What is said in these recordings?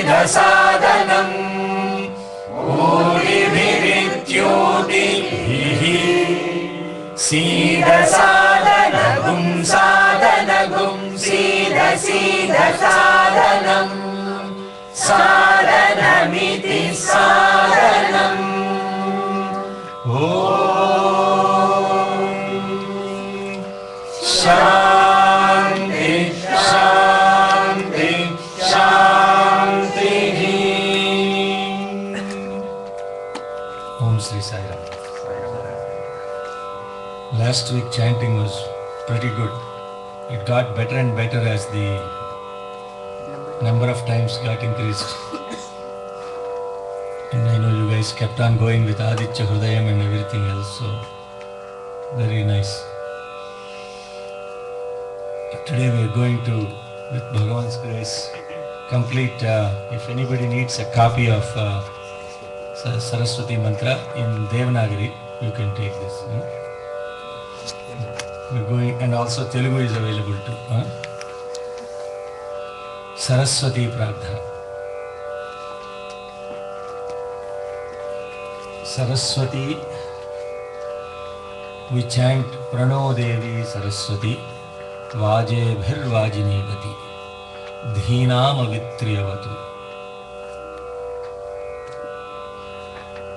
सीदसादनम् ऊर्भिरित्योदिभिः सीदसादनगुं सादनगुं सीदसादनम् सादनमिति सादनम् शान्ति शान्ति शान्तिः। Om Sri Sai Ram. Last week chanting was pretty good. It got better and better as the number of times got increased. And I know you guys kept on going with Aditya Hrudayam and everything else, so very nice. Today we are going to, with Bhagavan's grace, complete, if anybody needs a copy of Saraswati Mantra in Devanagari, you can take this. We're going, and also Telugu is available too. Saraswati Prarthana. Saraswati, we chant Prano Devi Saraswati Vajebhir Vajinivati Dhinam Avitriyavatu.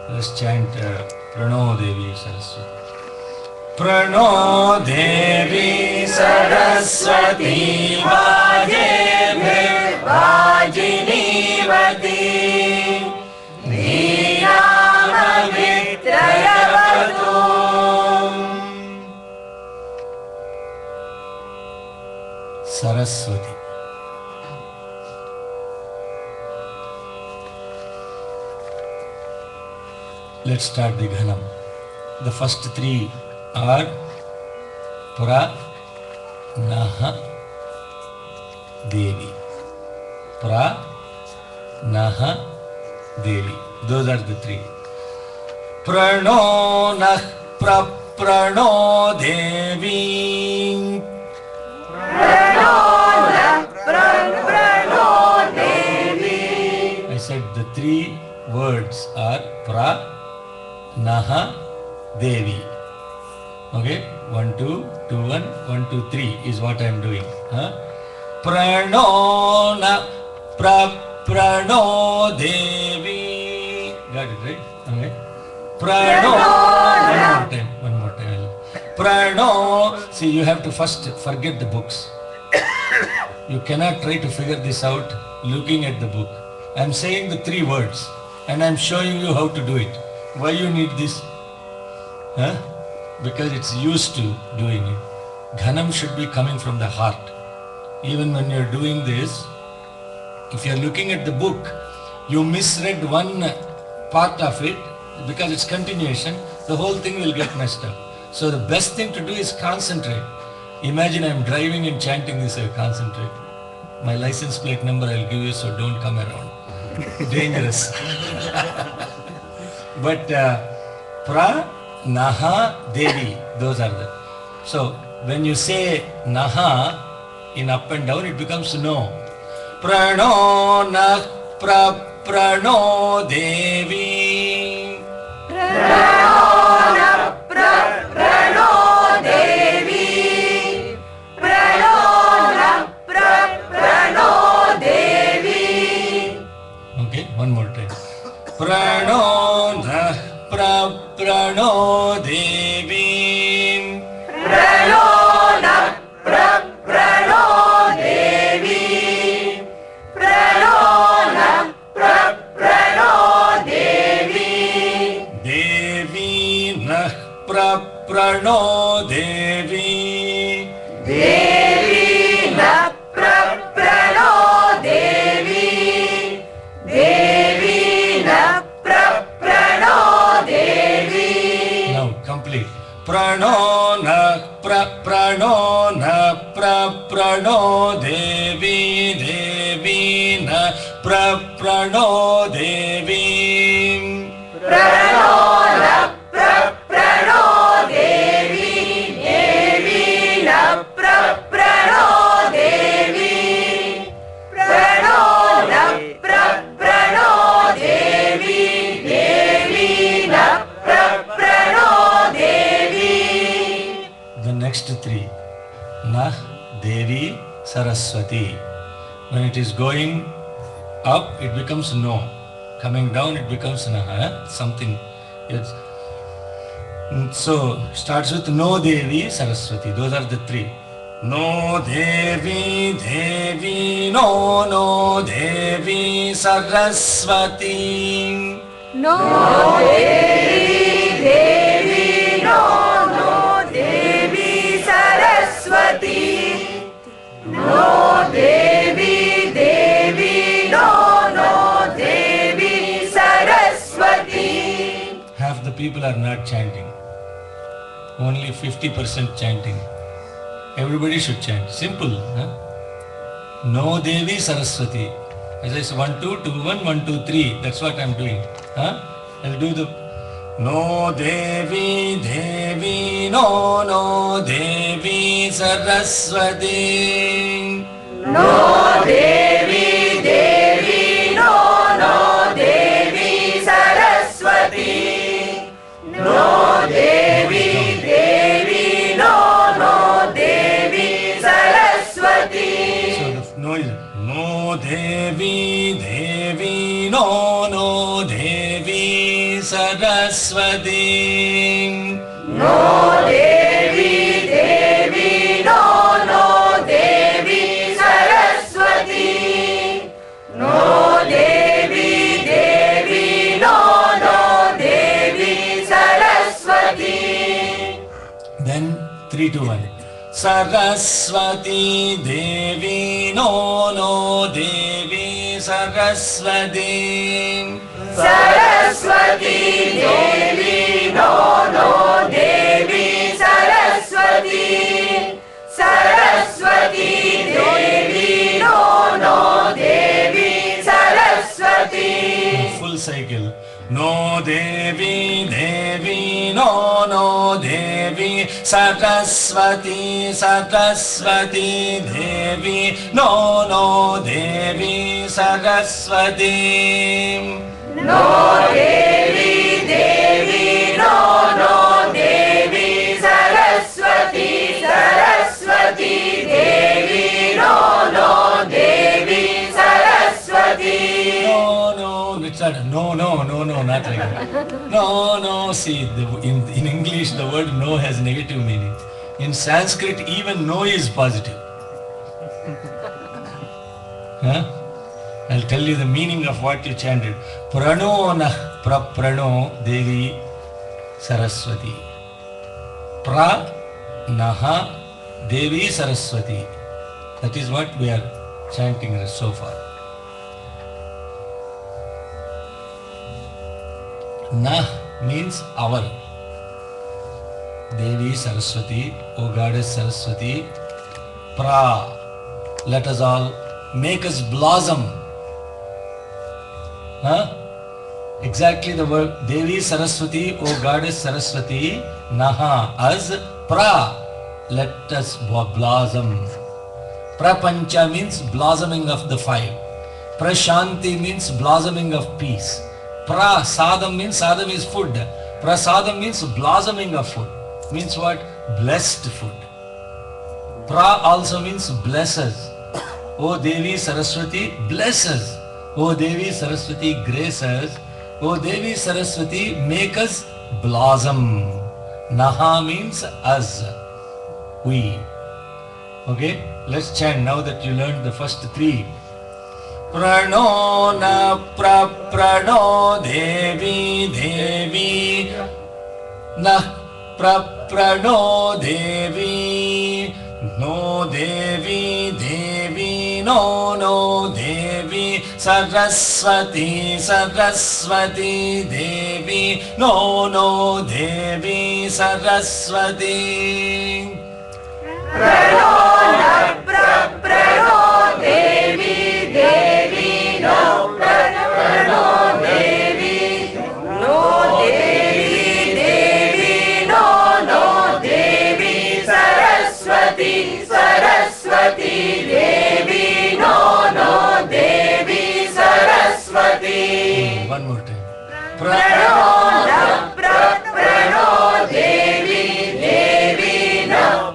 Let's chant Prano Devi Saraswati. Prano Devi Saraswati Vajebhir Vajinivati Dhinam Avitriyavatu. Saraswati. Let's start the Ghanam. The first three are Pra, Naha, Devi. Pra, Naha, Devi. Those are the three. Prano Nah Prano Devi. I said the three words are Pra, Naha, Devi. Okay? 1, 2, 2, 1, 1, 2, 3 is what I am doing. Prano na Prano Devi. Got it, right? Okay. Prano. One more time. Prano. See, you have to first forget the books. You cannot try to figure this out looking at the book. I am saying the three words and I am showing you how to do it. Why you need this? Because it's used to doing it. Ghanam should be coming from the heart. Even when you are doing this, if you are looking at the book, you misread one part of it because it's continuation, the whole thing will get messed up. So the best thing to do is concentrate. Imagine I am driving and chanting this, I concentrate. My license plate number I'll give you, so don't come around. Dangerous. But Pra, Naha, Devi, those are the. So when you say Naha in up and down, it becomes no. Prano Nah Prano Devi. Prano Nah Prano Devi. Prano Nah Prano Devi. Okay, one more time. Prano Nah Prano Devi. Prano Nah Prano Devi. Prano Nah Prano Devi. Devi Nah Prano Devi. Devi Nah Prano Devi. Devi Nah Prano Devi. Now complete. Prano Nah Prano Nah Prano Devi. Devi Nah Prano Devi. Prano Nah Prano Devi. Devi Nah Prano Devi. Prano Nah three. Nah, Devi, Saraswati. When it is going up, it becomes no. Coming down, it becomes nah. Something. It's, so, starts with no Devi, Saraswati. Those are the three. No Devi, Devi, no Devi, Saraswati. No Devi, Devi, no Devi Saraswati. No Devi, Devi, no Devi Saraswati. Half the people are not chanting. Only 50% chanting. Everybody should chant. Simple. Huh? No Devi Saraswati. As I say 1, 2, 2, 1, 1, 2, 3. That's what I'm doing. Huh? I'll do the No Devi, Devi, no Devi Saraswati. No Devi, Devi, no Devi Saraswati. No Devi, Devi, no Devi Saraswati. So the no is No Devi, Devi, no Devi Saraswati. No Devi, Devi, no Devi Saraswati. No Devi, Devi, no Devi Saraswati. Then 3, 2, 1. Saraswati Devi, no Devi Saraswati. Saraswati Devi, no Devi Saraswati. Saraswati Devi, no Devi Saraswati. Full cycle. No Devi, Devi, no Devi Saraswati, Saraswati Devi, no Devi Saraswati. No Devi, Devi, no Devi Saraswati. Saraswati Devi, no Devi Saraswati. No, it's not, no, not like that. No, see, in English the word no has negative meaning. In Sanskrit even no is positive. Huh? I'll tell you the meaning of what you chanted. Prano nah prano Devi Saraswati. Pra naha Devi Saraswati. That is what we are chanting so far. Nah means our. Devi Saraswati, O Goddess Saraswati. Pra, let us all make us blossom. Huh? Exactly the word Devi Saraswati, O Goddess Saraswati. Naha, us. Pra, let us blossom. Prapancha means blossoming of the five. Prashanti means blossoming of peace. Prasadam means sadam is food. Prasadam means blossoming of food. Means what? Blessed food. Pra also means blesses. O Devi Saraswati, blesses. O Devi Saraswati, graces. O Devi Saraswati, make us blossom. Naha means us. We. Okay? Let's chant now that you learned the first three. Prano na prano Devi Devi na prano Devi no Devi Devi no Devi Saraswati Saraswati Devi no Devi Saraswati. Prano Devi, Devi, no Prano Devi, no Devi, Devi, no Devi Saraswati, Saraswati Devi, no Devi Saraswati. One more time. Prano Devi, Devi, no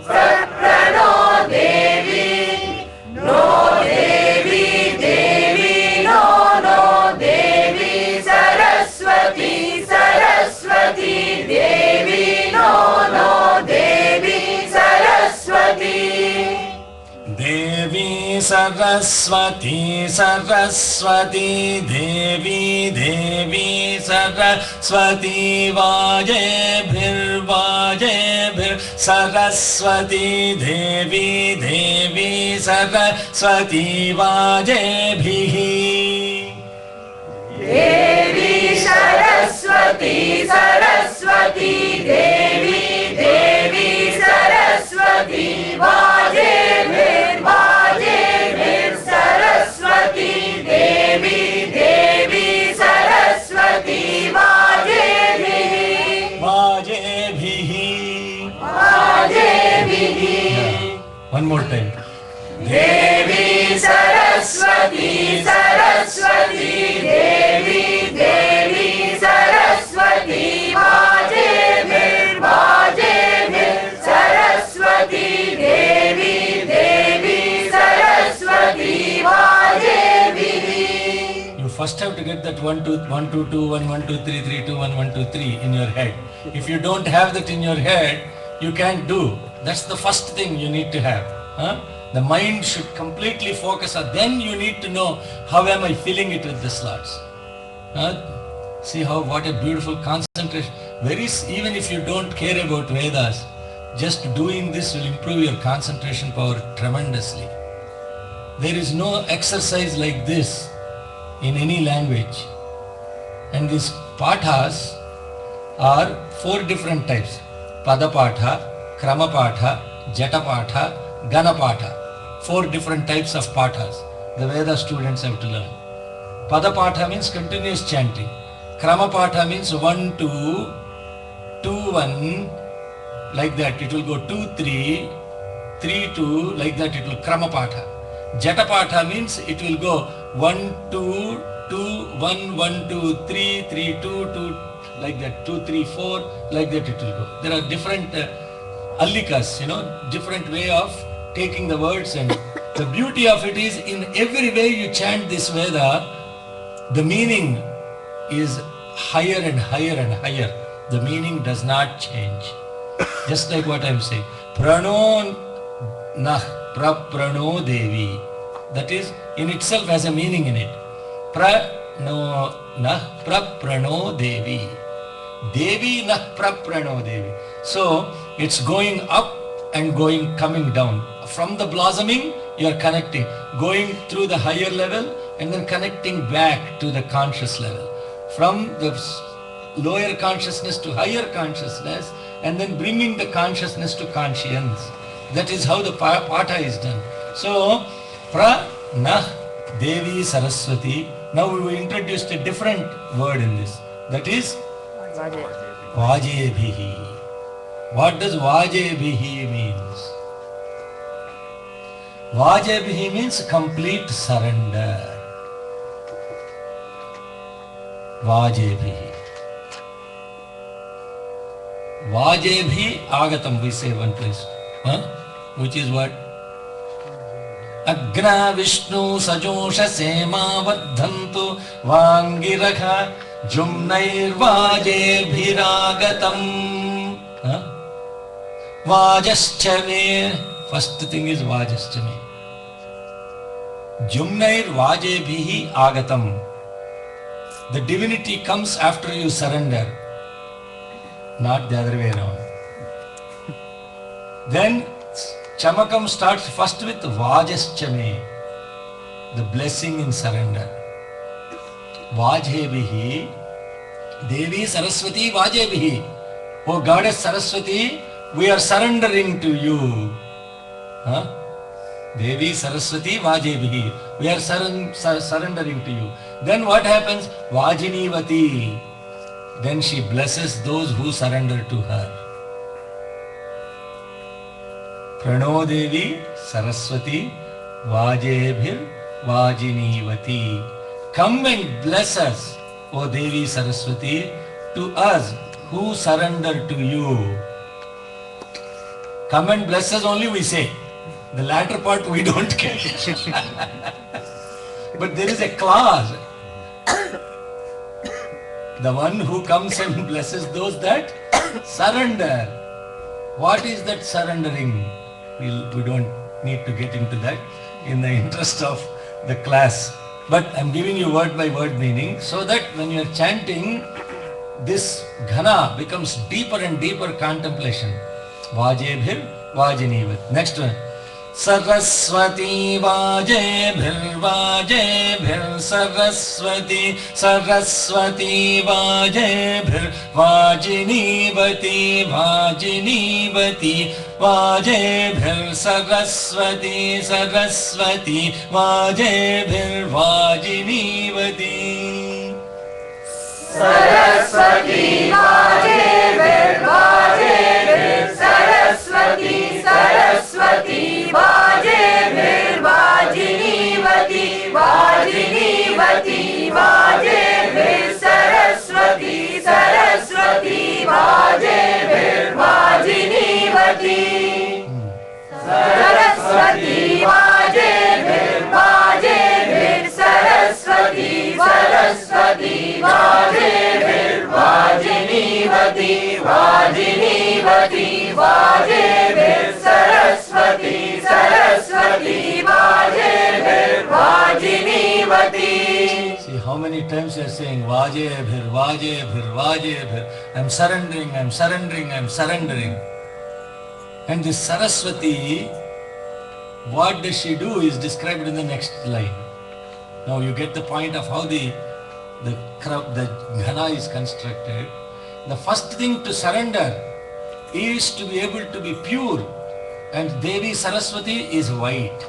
Saraswati Saraswati Devi Devi Saraswati वाजेभिर्वाजेभिर् Saraswati Devi Devi Saraswati वाजेभिः Devi Saraswati Saraswati Devi Devi Saraswati वाजेभिर्वाजेभिर् Saraswati Devi Devi Saraswati वाजेभिः वाजेभिः वाजेभिः One more time. Devi Saraswati Saraswati Devi Devi Saraswati वाजेभिर्वाजेभिर् Saraswati Devi Devi Saraswati वाजेभिः You first have to get that 1 2 1 2 2 1 1 2 3 3 2 1 1 2 3 in your head. If you don't have that in your head, you can't do. That's the first thing you need to have. Huh? The mind should completely focus on. Then you need to know how am I filling it with the slots. See how what a beautiful concentration. Even if you don't care about Vedas, just doing this will improve your concentration power tremendously. There is no exercise like this in any language. And these pathas are 4 different types. Padapatha, Kramapatha, Jatapatha, Ganapatha. 4 different types of pathas the Veda students have to learn. Padapatha means continuous chanting. Kramapatha means 1 2 2 1 like that. It will go 2 3 3 2 like that. It will Kramapatha. Jatapatha means it will go 1 2 2 1 1 2 3 3 2 2 like that. 2 3 4 like that it will go. There are different allikas, different way of taking the words, and the beauty of it is in every way you chant this Veda, the meaning is higher and higher and higher. The meaning does not change. Just like what I'm saying. Prano nah praprano devi. That is in itself has a meaning in it. Prano nah praprano devi. Devi nah praprano devi. So it's going up and coming down. From the blossoming, you are connecting, going through the higher level and then connecting back to the conscious level. From the lower consciousness to higher consciousness and then bringing the consciousness to conscience. That is how the Patha is done. So, Pranah Devi Saraswati. Now we introduced a different word in this. That is Vajebihi. What does Vajebihi means? Vajebihi means complete surrender. Vajebihi. Vajebhi agatam, we say one place. Which is what? Agna Vishnu Sajosha Sema Vardhantu Vangiraka Jumnair Vajebhiragatam. Vajaschame. First thing is Vajaschame. Jumnair Vajebhihi Agatam. The divinity comes after you surrender, not the other way around. Then Chamakam starts first with Vajaschame, the blessing in surrender. Vajebhihi, Devi Saraswati Vajebhihi. Oh Goddess Saraswati, we are surrendering to you. Devi Saraswati Vajebhihi. We are surrendering to you. Then what happens? Vajinivati. Then she blesses those who surrender to her. Prano Devi Saraswati Vajebhir Vajinivati. Come and bless us, O Devi Saraswati, to us who surrender to you. Come and bless us only we say. The latter part we don't care. But there is a clause. The one who comes and blesses those that surrender. What is that surrendering? We don't need to get into that. in the interest of the class. But I'm giving you word by word meaning so that when you are chanting, this ghana becomes deeper and deeper contemplation. Vajebhir vajinivat. Next one. Saraswati vajebhir vajebhir saraswati saraswati vajebhir vajinivati vajinivati vajebhir saraswati saraswati vajebhir vajinivati. Saraswati vajebhir vajebhir saraswati saraswati vajebhir vajinivati vajinivati vajebhir saraswati saraswati vajebhir vajinivati. Saraswati vajebhir vajebhir saraswati saraswati vajebhir vajinivati vajinivati vajebhir saraswati saraswati vajebhir vajinivati. See how many times you are saying vajebhir vajebhir vajebhir. I'm surrendering, I'm surrendering, I'm surrendering. And this Saraswati, what does she do is described in the next line. Now you get the point of how the ghana is constructed. The first thing to surrender is to be able to be pure, and Devi Saraswati is white.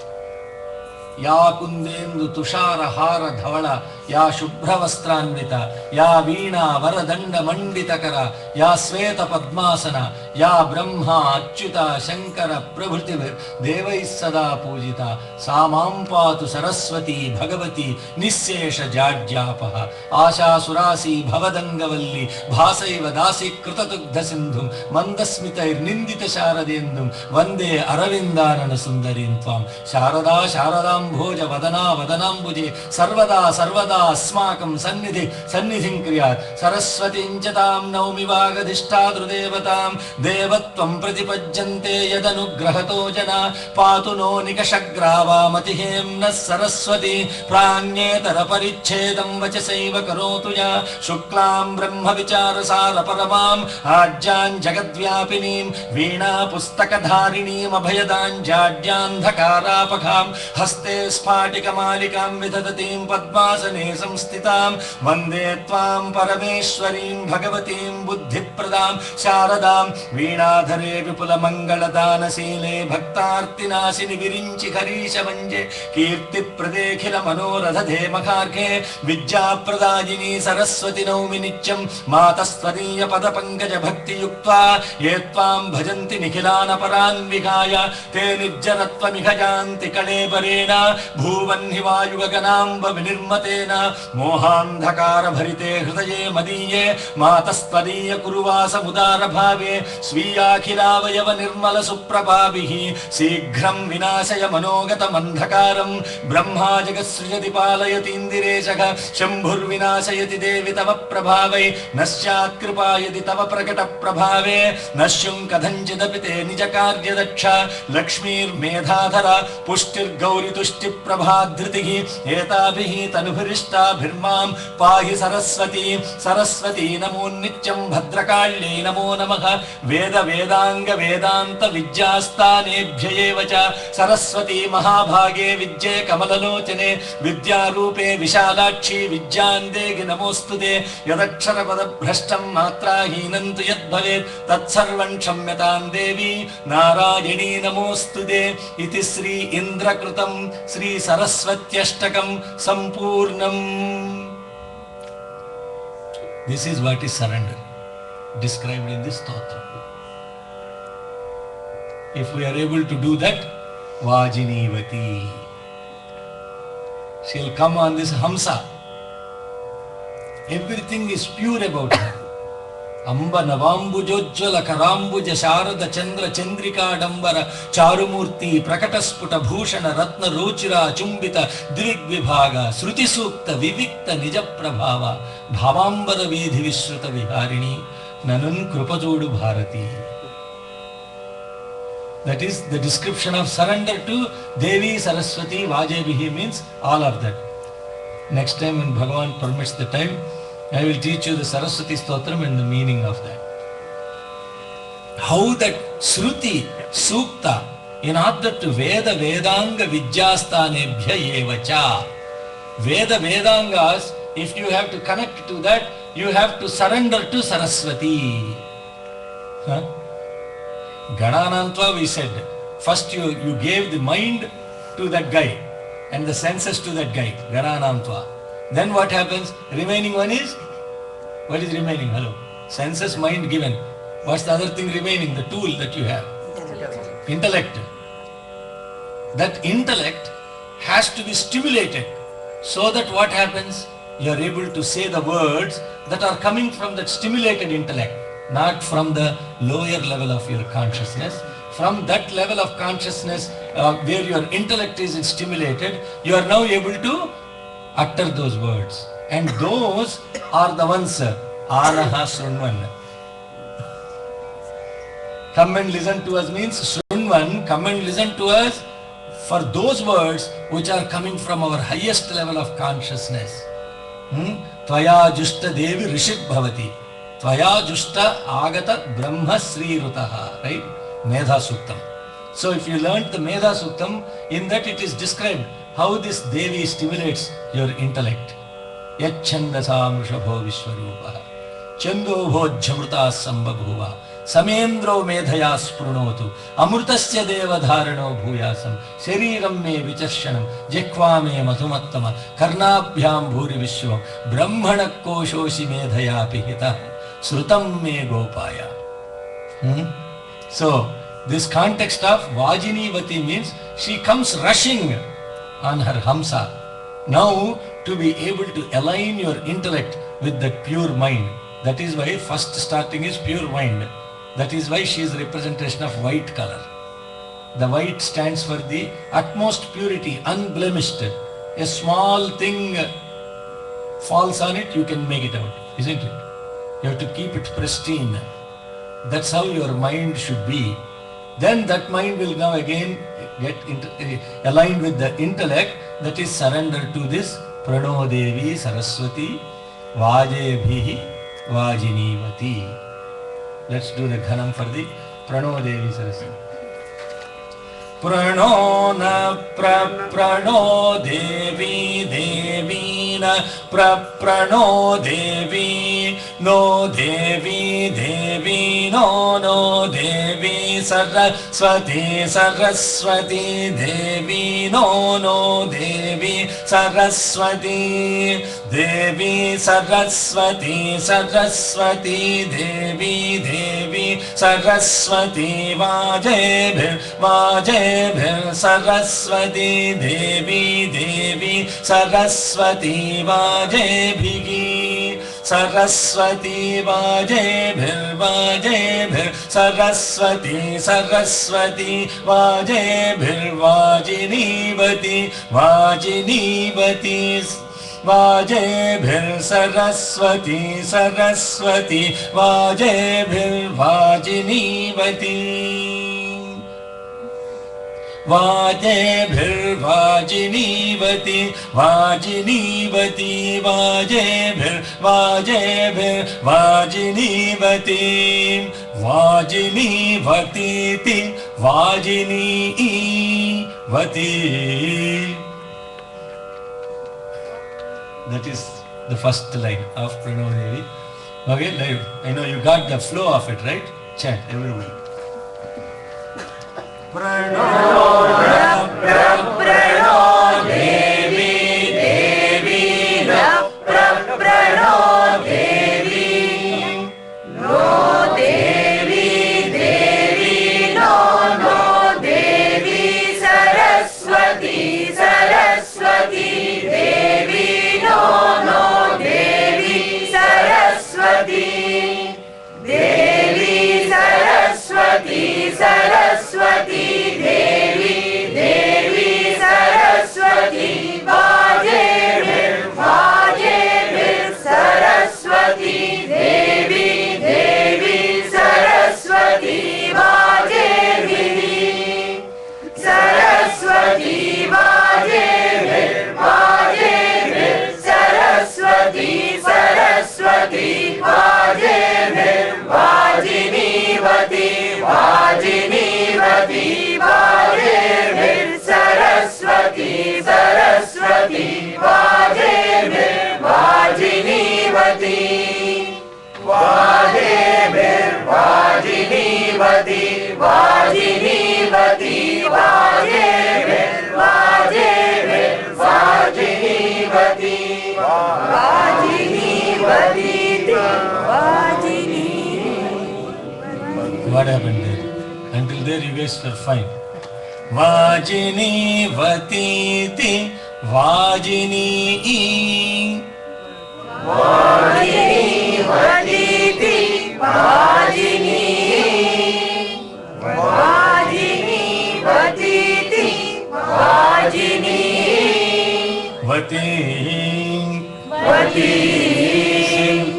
Ya kundendu tushara hara dhavala, ya shubhra vastranvita, ya veena varadanda manditakara, ya sveta padmasana, ya brahma achyuta shankara prabhutivir devais sada pujita, samam patu saraswati bhagavati nissesha jadjapaha, asha surasi bhavadangavalli bhasaiva dasi krutatugdha sindhum mandasmitair nindita sharadendum vande aravindanana sundarim tvam sharada sharadam भोज वदना वदनाम्बुजे सर्वदा सर्वदा अस्माकं सन्निधि सन्निधिं क्रियात् सरस्वतीं च तां नौमि वागधिष्ठातृदेवतां देवत्वं प्रतिपज्यन्ते यदनुग्रहतो जना पातु no निकषग्रावामतिहेम्नः Saraswati प्राण्येतरपरिच्छेदं वचसैव करोतु या शुक्लां ब्रह्मविचारसारपरमाम् आज्यां जगद्व्यापिनीं वीणापुस्तकधारिणीम् अभयदां जाड्यान्धकारापखां हस्ते स्फाटिकमालिकां विदधतीं पद्मासने संस्थितां वन्दे त्वां परमेश्वरीं भगवतीं बुद्धिप्रदां शारदां वीणाधरे विपुलमङ्गलदानशीले भक्तार्तिनाशिनि विरिञ्चि हरीशवञ्जे कीर्तिप्रदेखिल मनोरधे मखार्घे विद्याप्रदायिनी सरस्वति नौमि नित्यं मातस्त्वदीय पदपङ्कज भक्तियुक्त्वा ये त्वां भजन्ति निखिलानपरान् विहाय ते निर्जरत्वमिह यान्ति कळेबरेण भूवन्हि वायुगगनाम्ब विनिर्मतेन मोहान्धकार भरिते हृदये मदीये मातस्त्वदीय कुरुवासमुदार भावे स्वीयाखिलावयव निर्मल सुप्रभाभिः शीघ्रं विनाशय मनोगतमन्धकारं ब्रह्मा जगत्सृजति पालयतीन्दिरेशः शम्भुर्विनाशयति देवि तव प्रभावै नश्यात् कृपा यदि तव प्रकट प्रभावे नश्युं कथञ्चिदपि ते निज कार्यदक्ष लक्ष्मीर्मेधाधरा पुष्टिर्गौरि तुष्टिप्रभाधृतिः एताभिः तनुभृष्टाभिर्मां पाहि सरस्वती सरस्वती नमो नित्यं भद्रकाल्यै नमो नमः वेद वेदांग वेदांत विद्यास्थानेभ्य एव च सरस्वती महाभागे विद्ये कमललोचने विद्यारूपे विशालाक्षी विद्यां देहि नमोऽस्तुते यदक्षरपदभ्रष्टं मात्राहीनं तु यद्भवेत् तत्सर्वं क्षम्यतां देवी नारायणी नमोऽस्तुते इति श्री इन्द्रकृतं श्री सरस्वत्यष्टकं सम्पूर्णम्. This is what is surrender described in this stotra. If we are able to do that, Vajinivati, she will come on this Hamsa. Everything is pure about her. Amba Navambujojjala Karambuja Sharada Chandra Chandrika Dambara Charumurti Prakatasputa Bhushana Ratna Rochira Chumbita Dvigvibhaga Sruti Sukta Vivikta Nijaprabhava Bhavambara Vidhi Vishruta Viharini Nanun Krupajodu Bharati. That is the description of surrender to Devi Saraswati Vajebihi means all of that. Next time when Bhagavan permits the time, I will teach you the Saraswati Stotram and the meaning of that. How that Shruti, Sukta, in order to Veda Vedanga Vidyasthanebhya Evacha. Veda Vedangas, if you have to connect to that, you have to surrender to Saraswati. Huh? Gananantva we said, first you gave the mind to that guy and the senses to that guy, Gananantva. Then what happens? Remaining one is, what is remaining? Hello? Senses, mind given. What's the other thing remaining? The tool that you have. Intellect. That intellect has to be stimulated so that what happens? You are able to say the words that are coming from that stimulated intellect, not from the lower level of your consciousness. From that level of consciousness where your intellect is stimulated, you are now able to utter those words. And those are the ones, Anaha Srunvan. Come and listen to us means Srunvan, come and listen to us for those words which are coming from our highest level of consciousness. Tvaya Jushta Devi Rishit Bhavati. Tvaya Jushta Agata Brahma Sri Rutaha. Right? Medha Suktam. So if you learnt the Medha Suktam, in that it is described how this Devi stimulates your intellect. Yachandasa Mrishabho Vishwarupaha. Chando Bhojjamruta Sambhabhuva. Samendro Medhaya Sprunotu. Amrutasya Deva Dharano Bhuyasam. Shariram me Vicharshanam. Jekva me Madhumattama. Karnabhyam Bhuri Vishwam. Brahmana Koshoshi Medhaya Pihita. Srutam me Gopaya. So, this context of Vajinivati means she comes rushing on her Hamsa. Now, to be able to align your intellect with that pure mind. That is why first starting is pure mind. That is why she is representation of white color. The white stands for the utmost purity, unblemished. A small thing falls on it, you can make it out, isn't it? You have to keep it pristine. That's how your mind should be. Then that mind will now again get aligned with the intellect, that is surrender to this Prano Devi Saraswati Vajebhihi Vajinivati. Let's do the Ghanam for the Prano Devi Saraswati. Prano na prano Devi Devi na prano Devi no Devi Devi no Devi Saraswati Saraswati Devi no Devi Saraswati Devi Saraswati Saraswati Devi Devi Saraswati Vajebhir Vajebhir Saraswati Devi Devi Saraswati Vajebhigi Saraswati Vajebhir Vajebhir Saraswati Saraswati Vajebhir Vajinivati Vajinivati Vajebhir Saraswati Saraswati Vajebhir Vajinivati Vajebhir Vajinivati Vajinivati Vajebhir Vajebhir Vajinivati Vajinivati Vajinivati. That is the first line of Prano Devi. Okay, live. I know you got the flow of it, right? Chant, everyone. Prano Devi Devi Prano Devi No Devi Devi no Devi Saraswati Saraswati Devi no Devi Saraswati Devi Saraswati Saraswati Devi वाजिनीवती वाजेभिर्सरस्वती Saraswati वाजेभिर्वाजिनीवती वाजेभिर्वाजिनीवती वाजिनीवती वाजेभिर्वाजेभिर्वाजिनीवती वाजिनीवती वाजिनी. What happened there? Until there you guys were fine. Vajini vatiti vajini. वाजिनीवतीति वाजिनी वाजिनीवतीति वाजिनी Vati. वती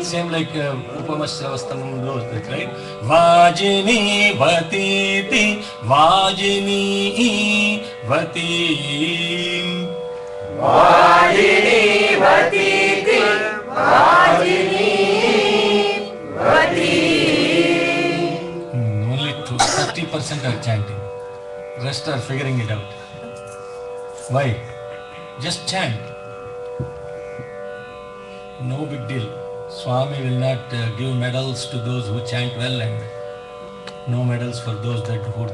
Same like Upamasavastamam those, right? Vajini vatiti vajini vati. वाजिनीवतीति वाजिनी वती. Only 30% are chanting. Rest are figuring it out. Why? Just chant. No big deal. Swami will not give medals to those who chant well and no medals for those that who.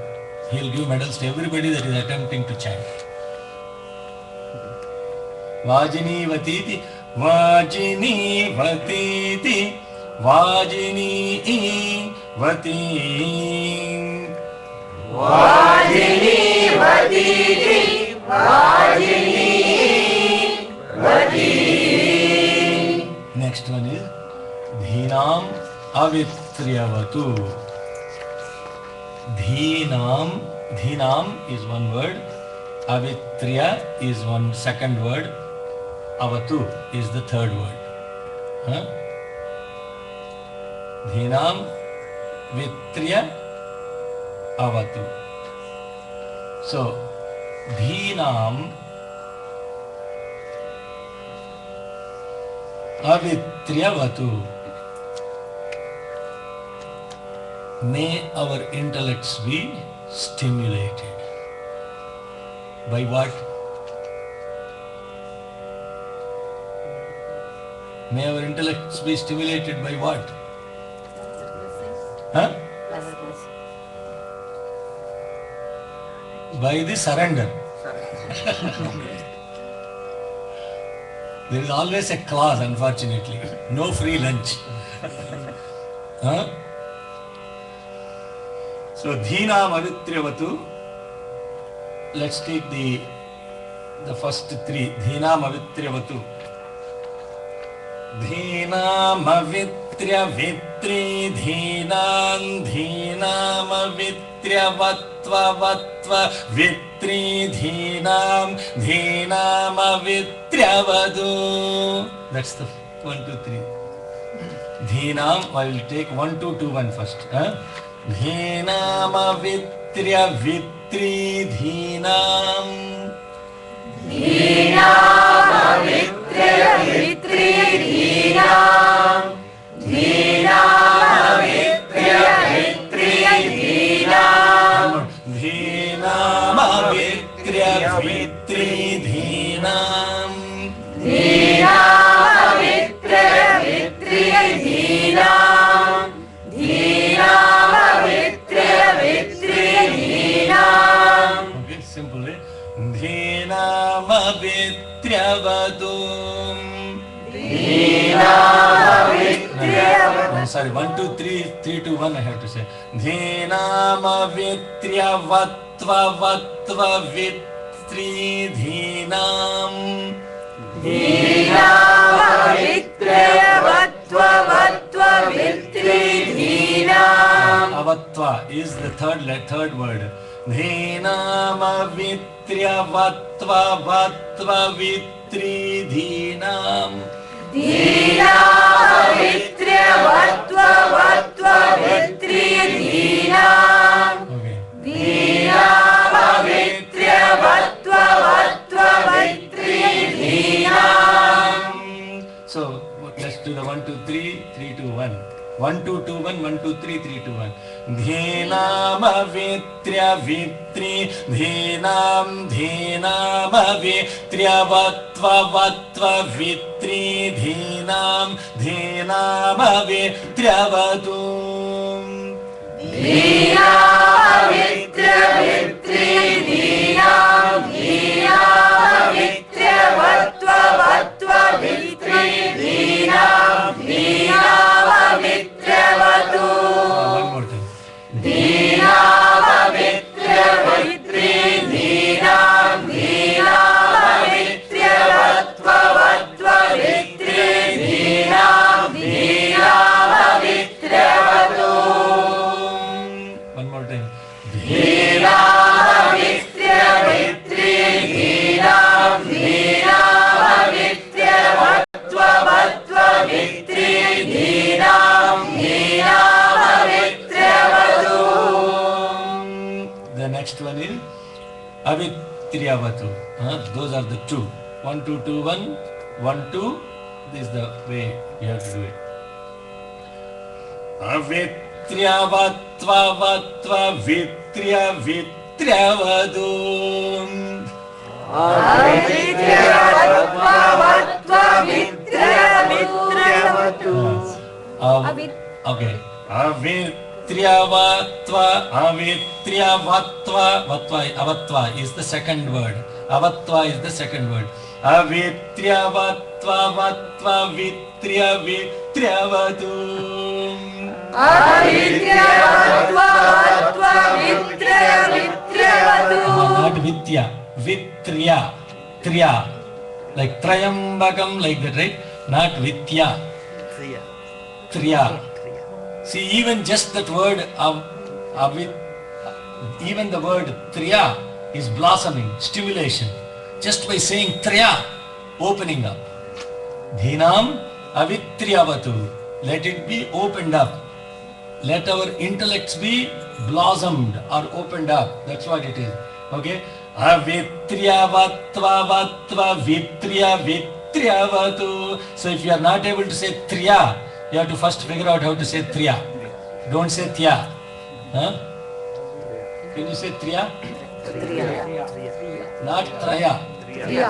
He'll give medals to everybody that is attempting to chant. Vajini vatiti, vajini vatiti, vajini vati. वाजिनीवतीति वाजिनी वती. Next one is Dhinam Avitriyavatu. Dhinam is one word. Avitriya is one second word. Avatu is the third word. Huh? Dhinam Vitriya Avatu. So, Dhinam Avitriyavatu. May our intellects be stimulated. By what? May our intellects be stimulated by what? Huh? By the surrender. There is always a clause, unfortunately. No free lunch. Huh? So, Dhinam Avitriyavatu. Let's take the first three. Dhinam Avitriyavatu. Dhinam Avitriyavitri. Dhinam Avitryavatva Vatva Vitri. Dhinam Avitriyavadu. That's the 1, 2, 3. Dhinam, I will take 1, 2, 2, 1 first. Dhinam Avitriyavitri. Dhinam धीनामवित्रयवित्रि धीनाम् धीनामवित्रयवित्रि धीनाम् Dhinamavitriyavitri. Dhinam धीनामवित्रयवित्रि धीनाम् धीनामवित्रयवित्रि धीनाम्. Okay, simple. Dhinam Avitriyavatu. धीनामवित्रयवतु. Sorry, 1, 2, 3, 3, 2, 1 I have to say. Dhinam Avitryavatva Vatva Vitri. Dhinam धीनामवित्रयवत्ववत्ववित्रि धीनाम्. Avatva is the third word. Dhinam Avitryavatva Vatva Vitri. Dhinam धीनामवित्रयवत्ववत्ववित्रि धीनाम्. Okay. धीनामवित्रयवत्ववत्ववित्रि धीनाम्. So let's do the 1, 2, 3, 3, 2, 1. 1 2 2 1 1 2 3 3 2 1. Dhenamavitrya vitri dhenam dhenamavitrya vatva vatva vitri dhenam dhenamavitrya vadum. Dhinamavitra vitri dhinam dhinamavitra vatva vatva vitri dhinam dhinamavitra vadum. One more time. Dhinamavitra vitri dhinam dhinamavitra vatva vatva vitri dhinam dhinamavitra vadum. One more time. Dhinamavitra vitri dhinam dhinamavitra vatva vatva vitri dhinam dhinamavitra vadum. The next one is Avitriyavatu. Those are the two. 1 2 2 1 1 2. This is the way you have to do it. Avitriyavatva vatva vitriya vitriyavadum. Avitra vatva vatva vitra vitra vadum. Okay. Avitriyavatva avitriyavatva avatva is the second word. Avatva is the second word. Avitriyavatva vatva vitriya vitriyavadum. Avitra vatva vatva vitra vitra vadum. Not vitya, vitriya, triya, like trayambakam, like that, right? Not vitya, triya. See, even just that word even the word triya is blossoming, stimulation. Just by saying triya, opening up. Dhinam avitriyavatu. Let it be opened up. Let our intellects be blossomed or opened up. That's what it is. Okay? Avitriyavatva vatva vitriya vitriyavatu. So if you are not able to say triya, you have to first figure out how to say triya. Don't say thya. Huh? Can you say triya? Not traya. Triya.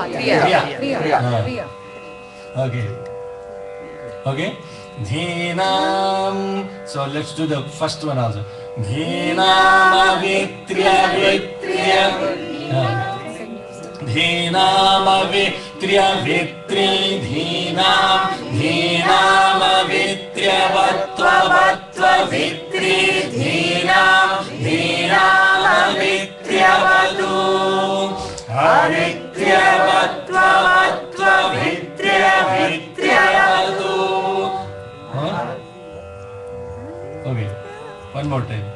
Okay. Okay. Dhinam. So let's do the first one also. Dhinam avitriya vitriya. Dhinam avitriya vitri dhinam dhinam avitriya vatva vatva vitri dhinam dhinam avitriya vadum. Avitriya vatva vatva vitriya vitriya vadum. Okay, one more time.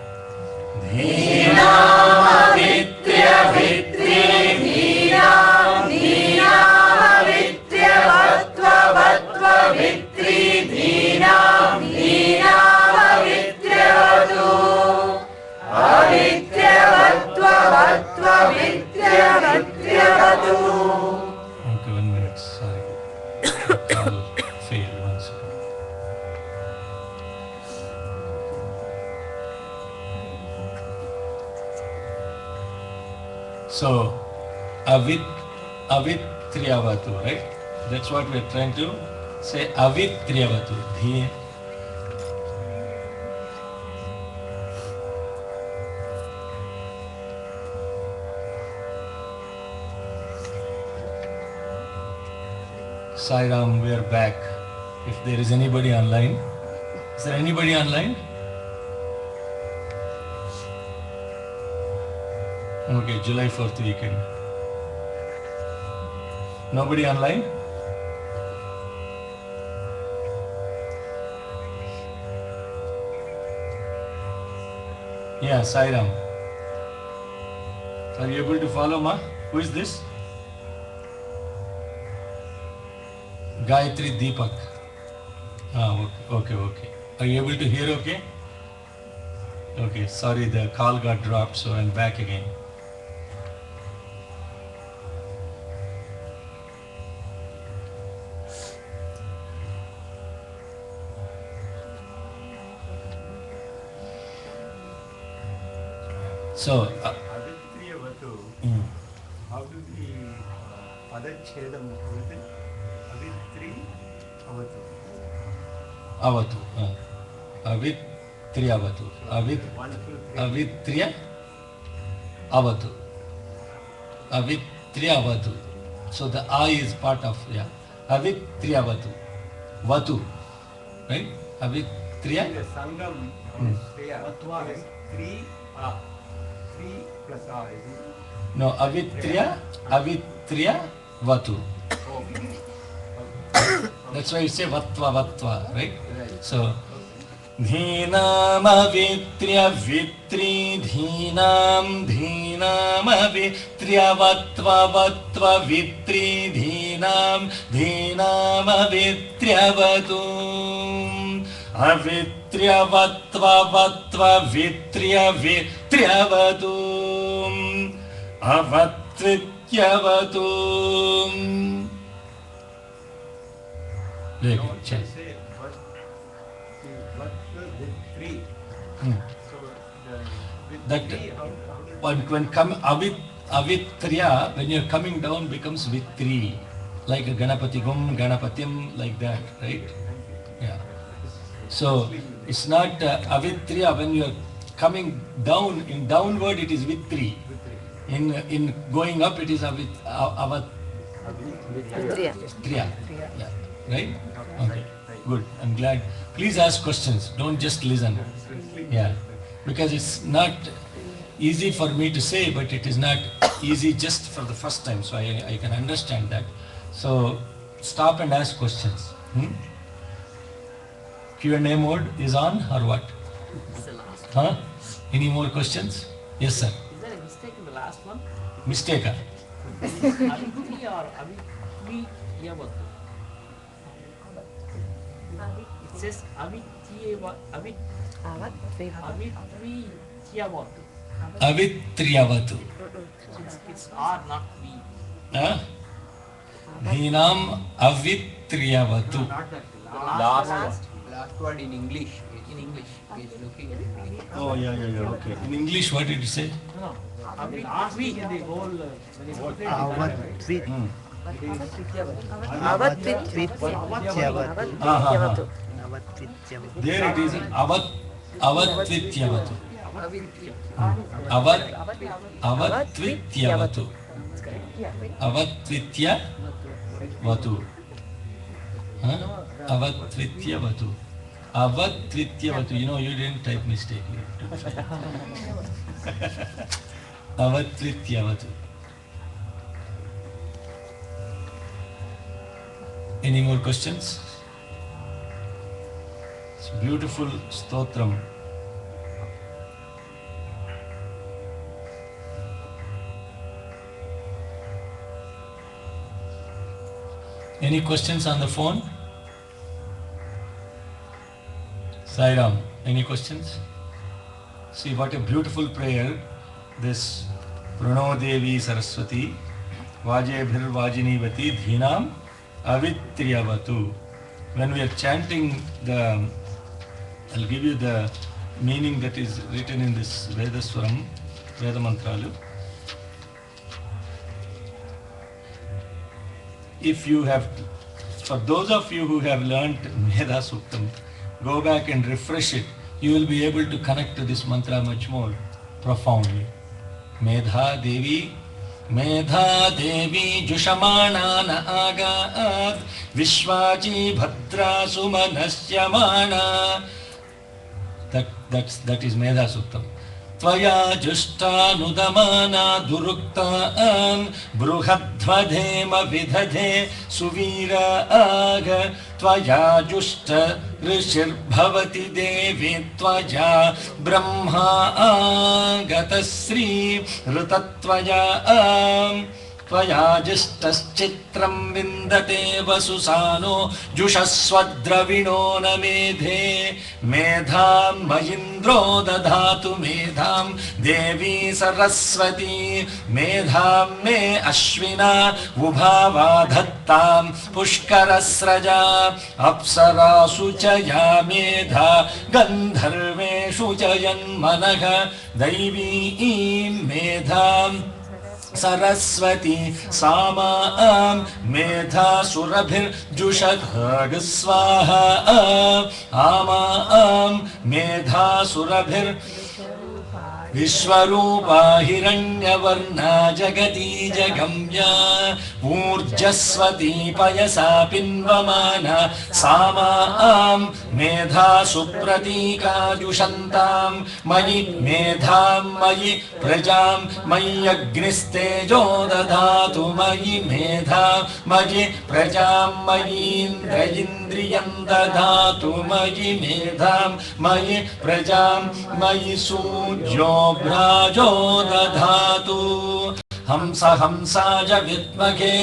Dhinam avitriya vitri Dhinam dhinam avitra vatva vatva vitri dhinam dhinam avitra vadum. Avitra vatva vatva vitra vitra vadum. Okay, 1 minute, sorry. Call failed, 1 second. So, avitriyavatu, right? That's what we're trying to say. Avitriyavatu. Sai Ram, we are back. If there is anybody online. Is there anybody online? Okay, July 4th weekend. Nobody online? Yeah, Sai Ram. Are you able to follow, Ma? Who is this? Gayatri Deepak. Okay. Are you able to hear okay? Okay, sorry, the call got dropped, so I'm back again. So, Avitriyavatu, mm, how do we padachedam with it? Avitri avatu. avatu. Avitriyavatu. One, two, three. Avitriya avatu. Avitriyavatu. So the I is part of, yeah. Avitriyavatu. Vatu. Right? Avitriya. In the Sangam, Vatva is three A. Three plus A, isn't it? No, Avitriya Vatu. Oh. That's why you say Vatva, right? So, Dhinam Avitriya Vitri Dhinam Avitriya Vatva Vitri Dhinam Avitriya Vatu Avitriya Vatva Vitriya Vatu Avatrityavatu. Very Now, good. if Check. I say Vatva with three. Hmm. So with That three, how when come avitriya, when you're coming down becomes vitri, like a Ganapati Gum, Ganapatim, like that, right? Yeah. So it's not avitriya when you're coming down. In downward it is vitri. In going up it is avatriya. Yeah. Right? Okay. Good. I'm glad. Please ask questions. Don't just listen. Yeah. Because it's not easy for me to say, but it is not easy just for the first time. So I can understand that. So stop and ask questions. Q&A mode is on or what? It's the last. Huh? Any more questions? Yes, sir. Is there a mistake in the last one? Mistake. Avitri or Avitri Yavatu? It says Avitri Yavatu. Avitriyavatu. It's R, not V. Huh? Dhinam avitriyavatu. Not that. The Last word in English. in English. He is looking at English. Oh, yeah. Okay. In English, what did you say? No. Avitri in the whole. There it is avatvityavatu. Avatvityavatu. Avatvityavatu. Huh? Avatvityavatu. Avatvityavatu. You know, you didn't type mistakenly. Avatvityavatu. Any more questions? It's beautiful stotram. Any questions on the phone? Sai Ram, any questions? See what a beautiful prayer this Prano Devi Saraswati Vajebhir Vajinivati Dhinam Avitriyavatu. When we are chanting the, I'll give you the meaning that is written in this Vedaswaram, Veda Mantralu. If you have, for those of you who have learnt Medha Suktam, go back and refresh it. You will be able to connect to this mantra much more profoundly. Medha Devi Jushamana na Agad Vishwaji Bhadra Sumanasyamana. That is Medha Suktam. Tvaya Jushta Nudamana Durukta Bruhadvadhema Vidhadhe Suvira Aga Tvaya Jushta Rishir Bhavati Devi Tvaja Brahma Agatasri Rutatvaya त्वयाजिष्टश्चित्रं विन्दते वसुसानो जुषस्वद्रविणो न मेधे मेधां मयिन्द्रो दधातु मेधां देवी सरस्वती मेधां मे अश्विना उभावा धत्तां पुष्करस्रजा अप्सरासु च या मेधा गन्धर्वेषु च यन्मनः दैवीं मेधां सरस्वती सामां मेधासुरभिर्जुषद् स्वाहा आमां मेधासुरभिर् विश्वरूपा हिरण्यवर्णा जगती जगम्या ऊर्जस्वती पयसा पिन्वमाना सामां मेधा सुप्रतीकाजुषन्तां मयि मेधां मयि प्रजां मय्यग्निस्तेजो दधातु मयि मेधा मयि प्रजां मयीन्द्र इन्द्रियं दधातु मयि मेधां मयि प्रजां मयि सूर्यो भ्राजो दधातु हंस हंसाय विद्महे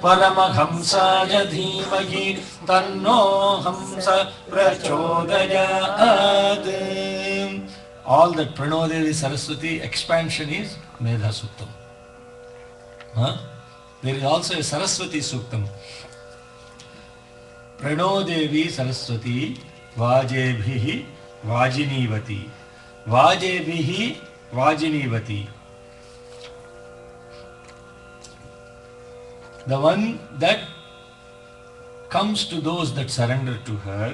परमहंसाय धीमहि तन्नो हंस प्रचोदयात्. All that Pranodevi Saraswati expansion is Medha Suktam. There is also a Saraswati Suktam. Pranodevi Saraswati Vajebhihi Vajinivati. Vajebhihi Vajinivati. The one that comes to those that surrender to her,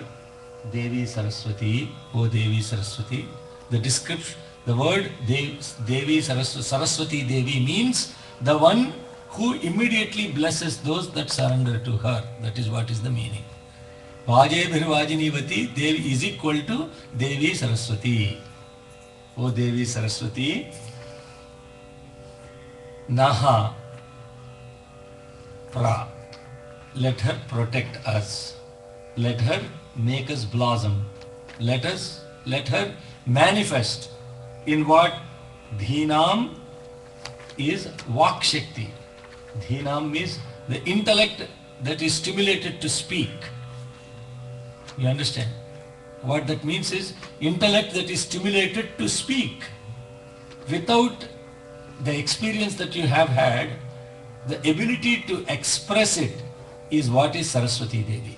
Devi Saraswati, O Devi Saraswati. The description, the word Devi Saraswati Devi means the one who immediately blesses those that surrender to her. That is what is the meaning. Vajebhir Vajinivati Devi is equal to Devi Saraswati. O Devi Saraswati, Naha Pra. Let her protect us. Let her make us blossom. Let her manifest in what? Dhinam is Vak Shakti. Dhinam means the intellect that is stimulated to speak. You understand? What that means is intellect that is stimulated to speak. Without the experience that you have had, the ability to express it is what is Saraswati Devi.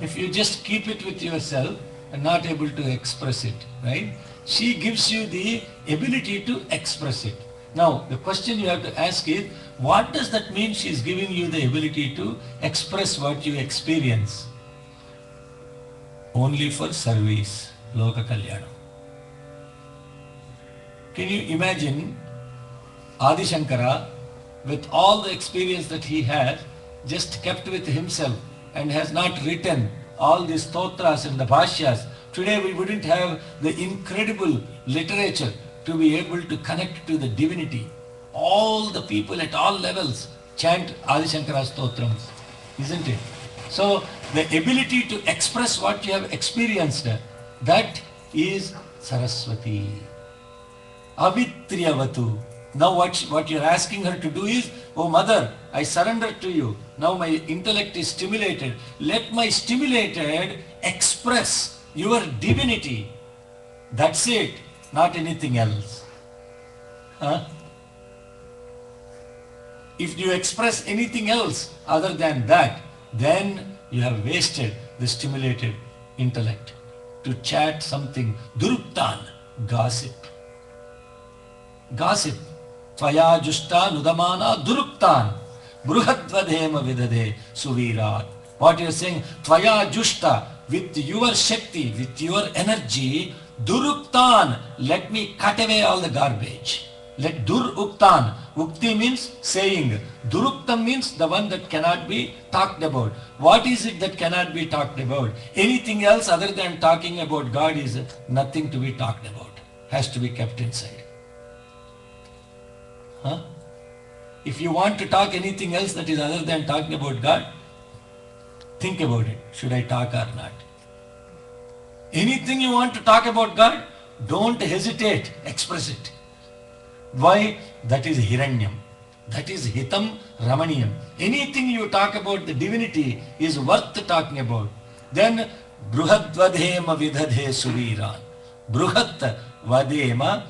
If you just keep it with yourself and not able to express it, right? She gives you the ability to express it. Now, the question you have to ask is, what does that mean she is giving you the ability to express what you experience? Only for service, Loka Kalyanam. Can you imagine Adi Shankara, with all the experience that he has, just kept with himself and has not written all these stotras and the bhashyas? Today we wouldn't have the incredible literature to be able to connect to the divinity. All the people at all levels chant Adi Shankara stotrams, isn't it? So the ability to express what you have experienced, that is Saraswati. Avitriyavatu. Now what you're asking her to do is, oh mother, I surrender to you. Now my intellect is stimulated. Let my stimulated express your divinity. That's it, not anything else. If you express anything else other than that, then you have wasted the stimulated intellect to chat something. Duruptan, gossip. Gossip. Tvaya jushta nudamana duruptan. Bruhadvadhema vidade suvirat. What you are saying? Tvaya jushta, with your shakti, with your energy, duruptan, let me cut away all the garbage. Let duruptan. Ukti means saying. Duruptam means the one that cannot be talked about. What is it that cannot be talked about? Anything else other than talking about God is nothing to be talked about. Has to be kept inside. If you want to talk anything else that is other than talking about God, think about it. Should I talk or not? Anything you want to talk about God, don't hesitate. Express it. Why? That is Hiranyam. That is hitam ramaniyam. Anything you talk about the divinity is worth talking about. Then bruhat vadhema vidhadhe suviran. Bruhat vadhema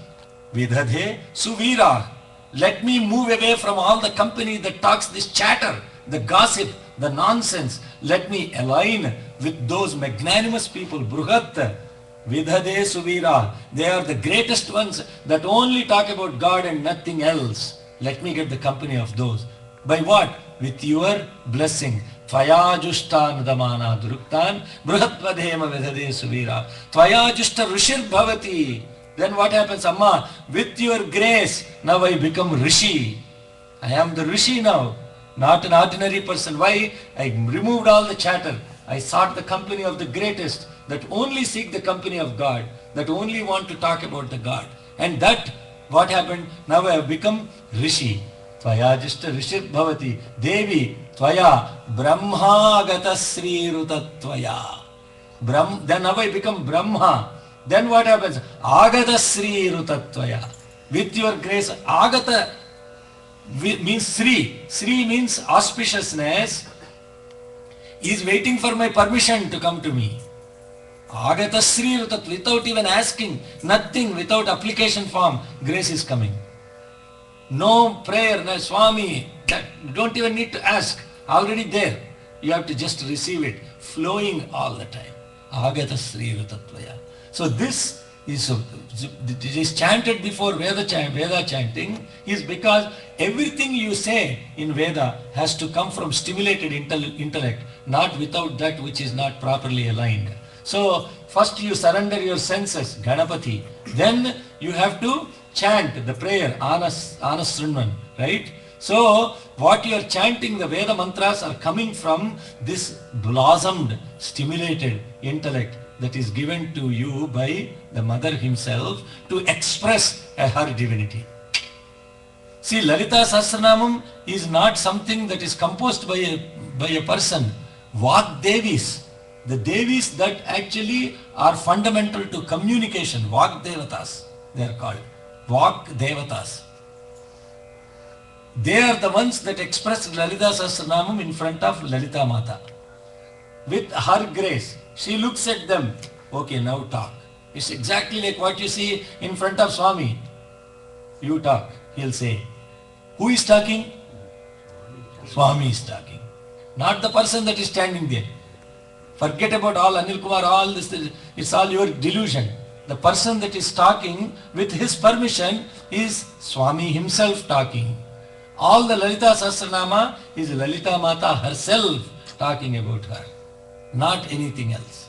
vidhadhe suvira. Let me move away from all the company that talks this chatter, the gossip, the nonsense. Let me align with those magnanimous people. Bruhat vidhade suvira. They are the greatest ones that only talk about God and nothing else. Let me get the company of those. By what? With your blessing. Tvaya jushta nadamana duruktan bruhatvadhema vedhade suvira. Tvaya jushta rishir bhavati. Then what happens, Amma? With your grace, now I become Rishi. I am the Rishi now, not an ordinary person. Why? I removed all the chatter. I sought the company of the greatest, that only seek the company of God, that only want to talk about the God. And that, what happened? Now I have become Rishi. Tvaya jishta Rishir bhavati. Devi, Tvaya Brahma gata Sri Rutatvaya. Then now I become Brahma. Then what happens? Agata Sri Rutatvaya. With your grace, Agata means Sri. Sri means auspiciousness. He is waiting for my permission to come to me. Agata Sri Rutat, without even asking, nothing, without application form, grace is coming. No prayer, no Swami, that you don't even need to ask. Already there. You have to just receive it, flowing all the time. Agata Sri Rutatvaya. So this is chanted before Veda chanting is because everything you say in Veda has to come from stimulated intellect, not without that which is not properly aligned. So first you surrender your senses, Ganapati. Then you have to chant the prayer, Anasrinvan, right? So what you are chanting, the Veda mantras are coming from this blossomed, stimulated intellect that is given to you by the mother himself to express her divinity. See, Lalita Sahasranamam is not something that is composed by a person. Vak Devis, the Devis that actually are fundamental to communication, Vak Devatas, they are called. Vak Devatas. They are the ones that express Lalita Sahasranamam in front of Lalita Mata. With her grace, she looks at them. Okay, now talk. It's exactly like what you see in front of Swami. You talk, he'll say. Who is talking? Swami is talking. Not the person that is standing there. Forget about all Anil Kumar, all this, it's all your delusion. The person that is talking with his permission is Swami himself talking. All the Lalita Sahasranama is Lalita Mata herself talking about her, not anything else.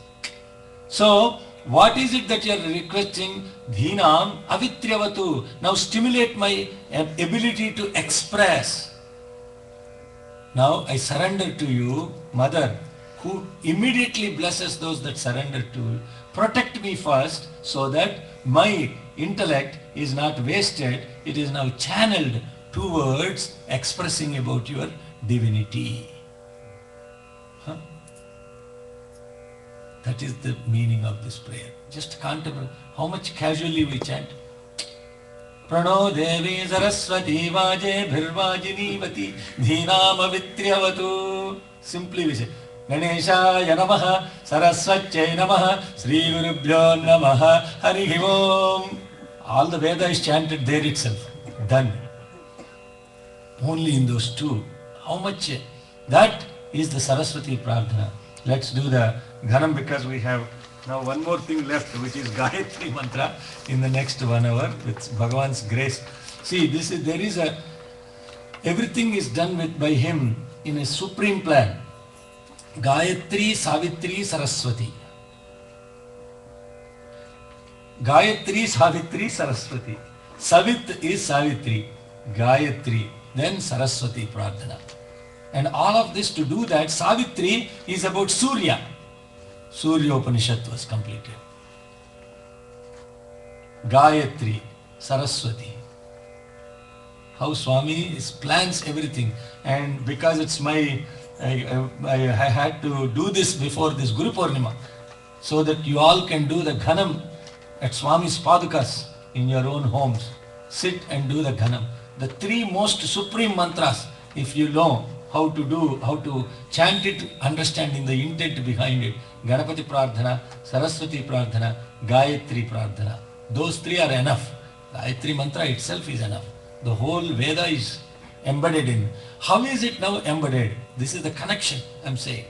So, what is it that you are requesting? Dhinam avitriyavatu. Now stimulate my ability to express. Now I surrender to you, Mother, who immediately blesses those that surrender to you. Protect me first so that my intellect is not wasted. It is now channeled towards expressing about your divinity. That is the meaning of this prayer. Just contemplate how much casually we chant. Prano Devi Saraswati Vaje Bhirvajinivati Dhinam Avitriyavatu. Simply we say Ganeshaya Namaha Saraswatye Namaha Sri Gurubhyo Namaha Hari Om. All the Veda is chanted there itself. Done. Only in those two. How much? That is the Saraswati Prarthana. Let's do the Ghanam because we have now one more thing left, which is Gayatri Mantra in the next 1 hour with Bhagavan's grace. See, everything is done by him in a supreme plan. Gayatri, Savitri, Saraswati. Gayatri, Savitri, Saraswati. Savit is Savitri, Gayatri, then Saraswati Prarthana. And all of this, to do that, Savitri is about Surya. Surya Upanishad was completed. Gayatri, Saraswati. How Swami plans everything. And because it's I had to do this before this Guru Purnima, so that you all can do the Ghanam at Swami's Padukas in your own homes. Sit and do the Ghanam. the three most supreme mantras, if you know how to chant it, understanding the intent behind it, Ganapati Prarthana, Saraswati Prarthana, Gayatri Prarthana. Those three are enough. Gayatri mantra itself is enough. The whole Veda is embedded in. How is it now embedded? This is the connection I'm saying.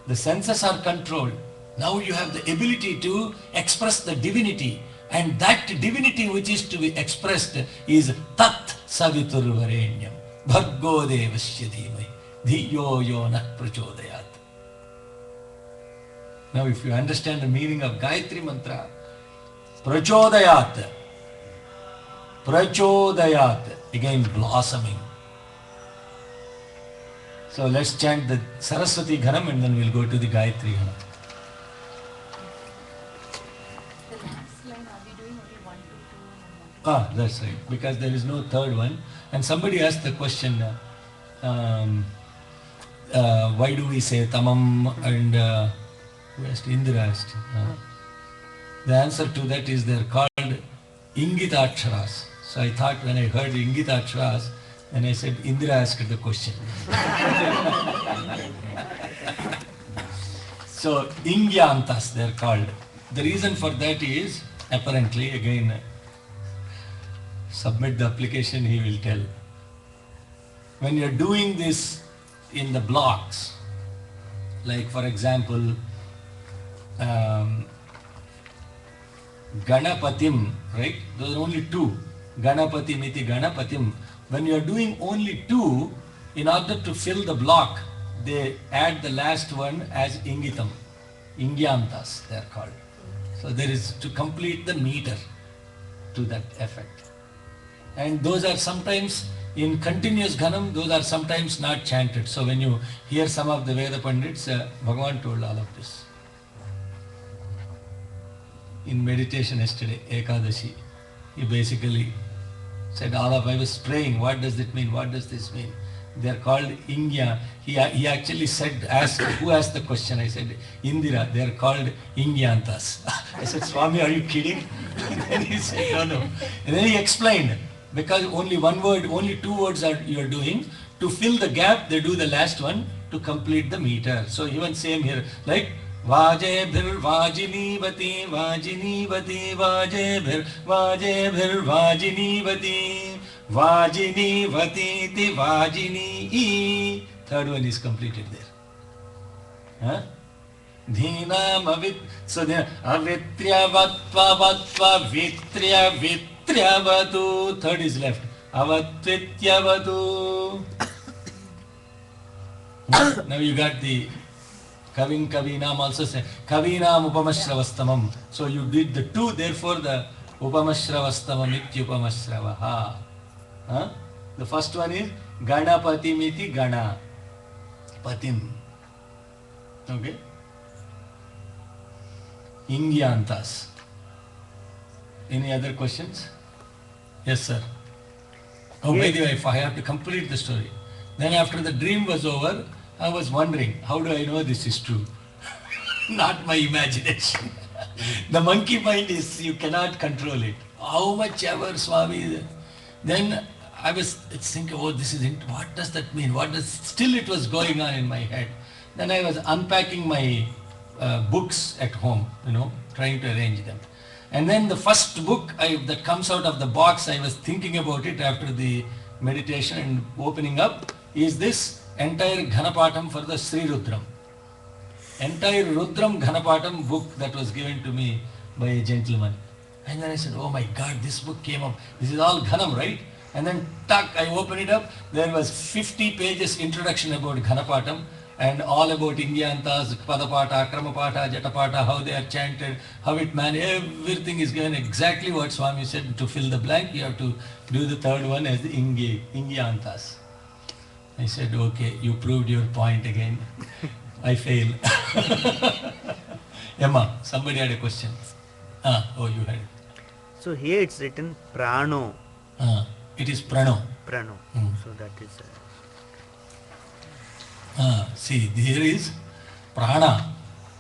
The senses are controlled. Now you have the ability to express the divinity, and that divinity which is to be expressed is Tat Savitur Varenyam Bhargo Devasya Dhimai Dhiyo Yonah Prachodayat. Now if you understand the meaning of Gayatri mantra, Prachodayat, Prachodayat, again blossoming. So let's chant the Saraswati Ghanam and then we'll go to the Gayatri Ghanam. The last line, are we doing only 1 to 2 and 1? That's right, because there is no third one. And somebody asked the question, why do we say Tamam and who asked? Indra asked. The answer to that is they're called Ingitaksharas. So I thought when I heard Ingitaksharas, then I said Indra asked the question. So Ingyantas they're called. The reason for that is apparently, again, submit the application, he will tell. When you're doing this in the blocks, like for example, Ganapatim, right? Those are only two. Ganapatim iti Ganapatim. When you are doing only two, in order to fill the block, they add the last one as Ingitam. Ingyantas they are called. So there is to complete the meter to that effect. And those are sometimes in continuous Ghanam, those are sometimes not chanted. So when you hear some of the Veda Pandits, Bhagavan told all of this. In meditation yesterday, Ekadashi, he basically said I was praying, what does it mean, what does this mean? They are called Ingya. He actually said, who asked the question? I said, Indira, they are called Ingyantas. I said, Swami, are you kidding? Then he said, no. And then he explained, because only one word, only two words you are doing. To fill the gap, they do the last one to complete the meter. So even same here, like Vajebhir Vajinivati, Vajinivati, Vajebhir Vajebhir Vajinivati, Vajinivati ti Vajini. Third one is completed there. Dhinam avit. So there, Avitya Vatva Vatva Vitrya Vitrya Vatu. Third is left. Avatvitya Vatu. Now you got the Kavin Kavinam also say Kavinam Upamashravastamam. So you did the two, therefore the Upamashravastamam Ityupamashravah. The first one is Ganapatimiti Gana Patim. Okay? Ingyantas. Any other questions? Yes, sir. Oh, by the way, if I have to complete the story. Then after the dream was over, I was wondering, how do I know this is true? Not my imagination. The monkey mind is, you cannot control it. How much ever Swami. Then I was thinking, oh, this is, what does that mean? Still it was going on in my head. Then I was unpacking my books at home, trying to arrange them. And then the first book that comes out of the box, I was thinking about it after the meditation and opening up, is this entire Ghanapatam for the Sri Rudram. Entire Rudram Ghanapatam book that was given to me by a gentleman. And then I said, oh my God, this book came up. This is all Ghanam, right? And then I opened it up. There was 50 pages introduction about Ghanapatam and all about Ingyantas, Padapata, Kramapata, Jatapata, how they are chanted, how it everything is given exactly what Swami said. To fill the blank, you have to do the third one as the Ingyantas. I said, okay, you proved your point again. I fail. Emma, somebody had a question. Oh, you had it. So here it's written Prano. It is Prano. Prano. So that is... See, here is Prana.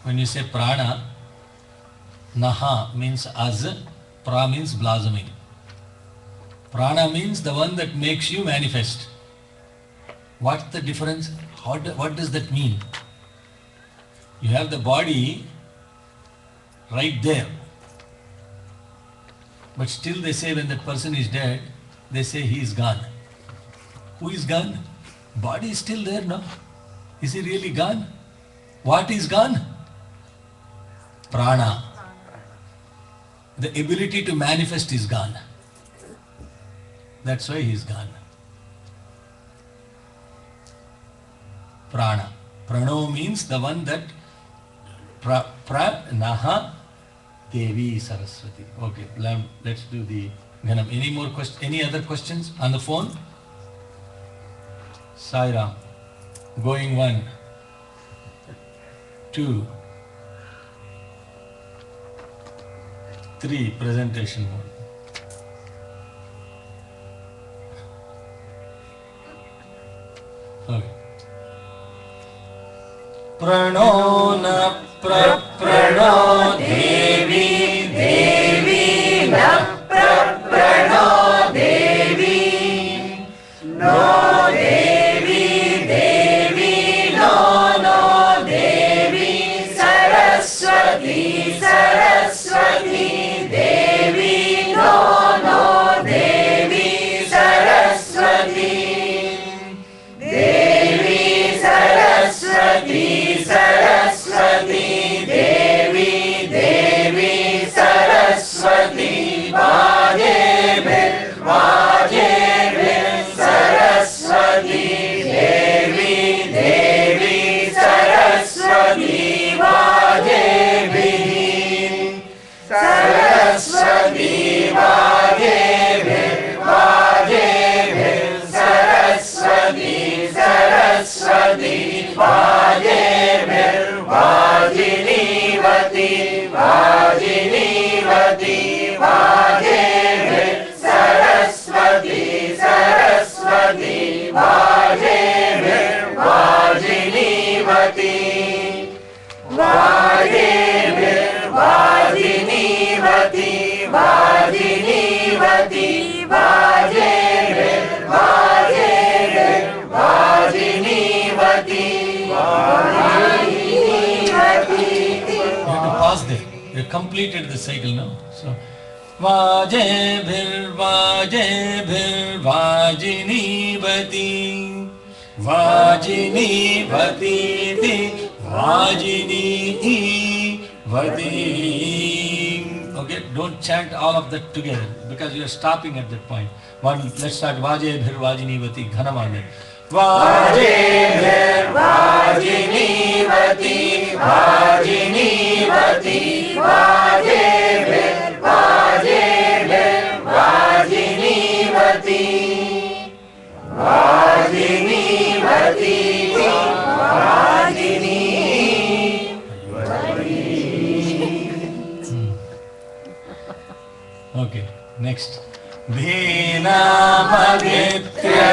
When you say Prana, Naha means as, Pra means blossoming. Prana means the one that makes you manifest. What's the difference? What does that mean? You have the body right there. But still they say when that person is dead, they say he is gone. Who is gone? Body is still there, no? Is he really gone? What is gone? Prana. The ability to manifest is gone. That's why he is gone. Prana. Prano means the one that Naha Devi Saraswati. Okay, let's do the Ghanam. Any more questions? Any other questions on the phone? Sai Ram. Going 1, 2, 3, presentation mode. Okay. Prano na prano devi devi na prano devi no devi devi no devi saraswati saraswati devi no devi saraswati devi saraswati saraswati devi devi saraswati vaje saraswati devi devi saraswati vaje saraswati vaje saraswati saraswati vaje vajinivati vajinivati vaje saraswati saraswati vaje vajinivati vaje vajinivati vajinivati vaje vajinivati You have to pause there. You have completed the cycle now. So, vaje bhir vajinivati vajinivati di vajinivati. Okay, don't chant all of that together because you are stopping at that point. Let's start vaje bhir vajinivati ghanamande. Vaje bhir vajinivati vajinivati vaje bhir vajinivati vajinivati Okay, next. Dhinamavitya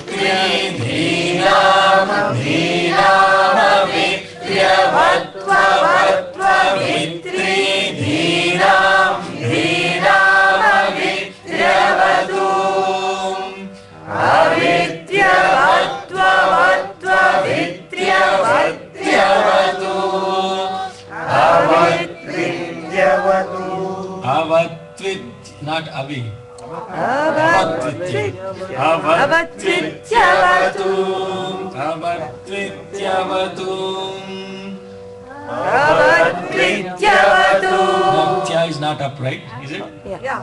Dhinamavitya Vatva Vitri Dhinamavitya Vatum Avitya Vatva Vitya Vatum Avitya Vatum Avatvit, not Avi. Avatvitya-vatum. No, Tya is not upright, is it? Yeah.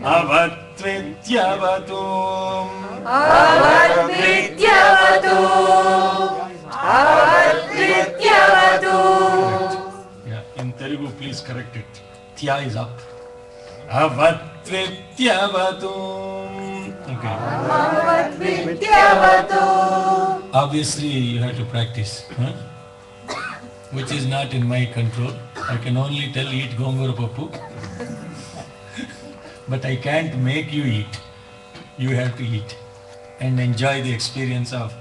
Avatvitya-vatum. Yeah, in Telugu, please correct it. Tya is up. Avatvitya-vatum. Okay. Obviously, you have to practice, which is not in my control. I can only tell eat gongura pappu, but I can't make you eat. You have to eat and enjoy the experience of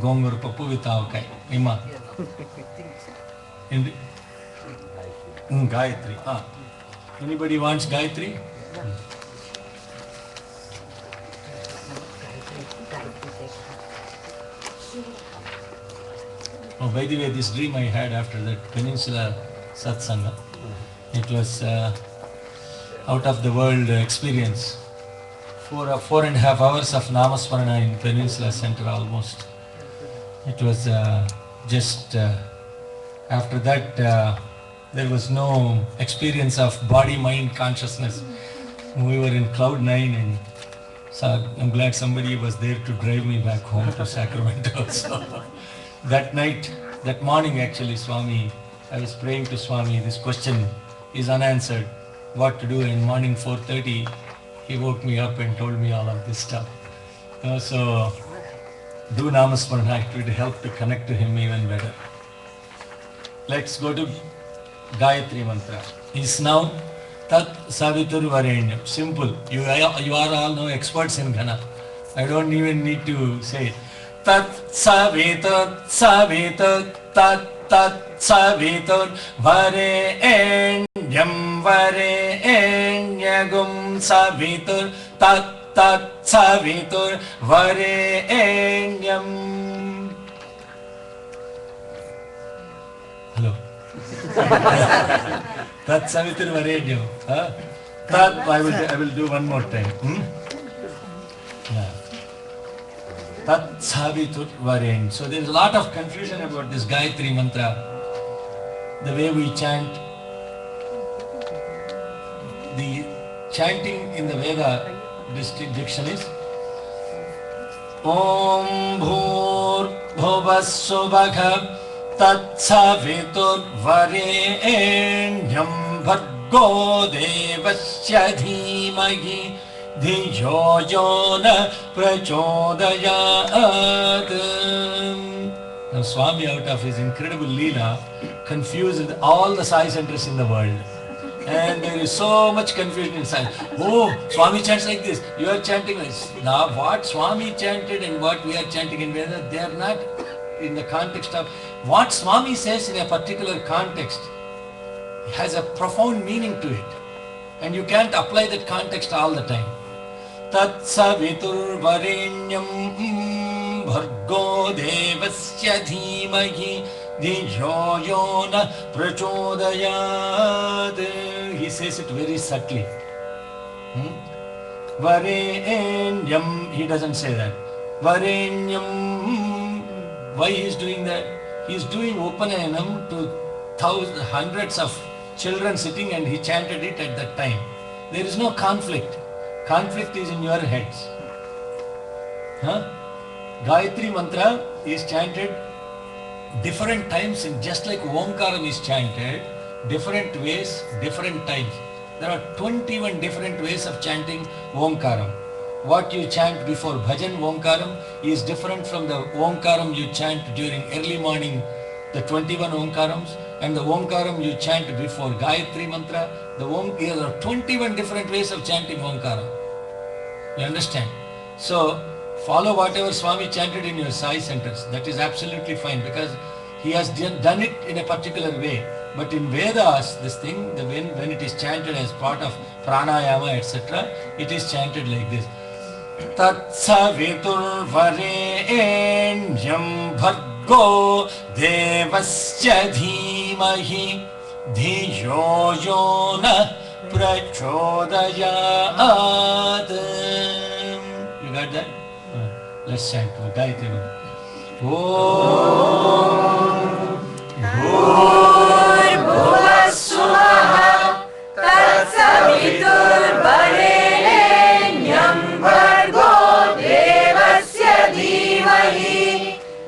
gongura pappu with avakai. Ima. In the Gayatri. Anybody wants Gayatri? Oh, by the way, this dream I had after that Peninsula Satsanga, it was out of the world experience. 4.5 hours of Namasmarana in Peninsula Center almost. It was just after that there was no experience of body, mind, consciousness. We were in cloud 9 and so I'm glad somebody was there to drive me back home to Sacramento. So that night, that morning actually, Swami, I was praying to Swami, this question is unanswered, what to do, and morning 4:30, he woke me up and told me all of this stuff. So do Namasmarana, it would help to connect to him even better. Let's go to Gayatri Mantra. It's now Tat Savitur Varenyam. Simple. You are all now experts in Ghana. I don't even need to say it. Tat Savitur Savitur Tat Tat Savitur Varenyam Varenyagum Savitur Tat Tat Savitur Varenyam. Hello. Tat Savitur Varenyam. Tat, I will do one more time. Yeah. Tat Savitur Varenyam. So there is a lot of confusion about this Gayatri Mantra. The way we chant. The chanting in the Veda diction is Om Bhur Bhuvasubhagha Tat Savitur Varenyam Bhargo Devasya Dhimahi Dhiyo Yona Prachodayat. Now Swami, out of his incredible leela, confused all the Sai centers in the world. And there is so much confusion inside. Oh, Swami chants like this, you are chanting like this. Now what Swami chanted and what we are chanting in Veda, they are not in the context of what Swami says in a particular context has a profound meaning to it. And you can't apply that context all the time. Tat Savitur Varenyam Bhargo Devasya Dhimahi Dhiyo Yona Prachodayat. He says it very subtly. Varenyam, he doesn't say that. Varenyam. Why he is doing that? He is doing Upanayanam to hundreds of children sitting, and he chanted it at that time. There is no conflict. Conflict is in your heads. Gayatri Mantra is chanted different times, and just like Omkaram is chanted, different ways, different times. There are 21 different ways of chanting Omkaram. What you chant before Bhajan Omkaram is different from the Omkaram you chant during early morning, the 21 Omkarams, and the Omkaram you chant before Gayatri Mantra. There are 21 different ways of chanting Omkaram. You understand? So, follow whatever Swami chanted in your Sai centers. That is absolutely fine, because he has done it in a particular way. But in Vedas, this thing, when it is chanted as part of pranayama, etc., it is chanted like this. Tat Savitur Varenyam Bhargo Devasya Dhimahi Dhiyo Yona Prachodayat. You got that? Let's chant Gayatri Mantra. Om Bhuvassuvaha Tat Savitur Varenyam Bhargo Devasya Dhimahi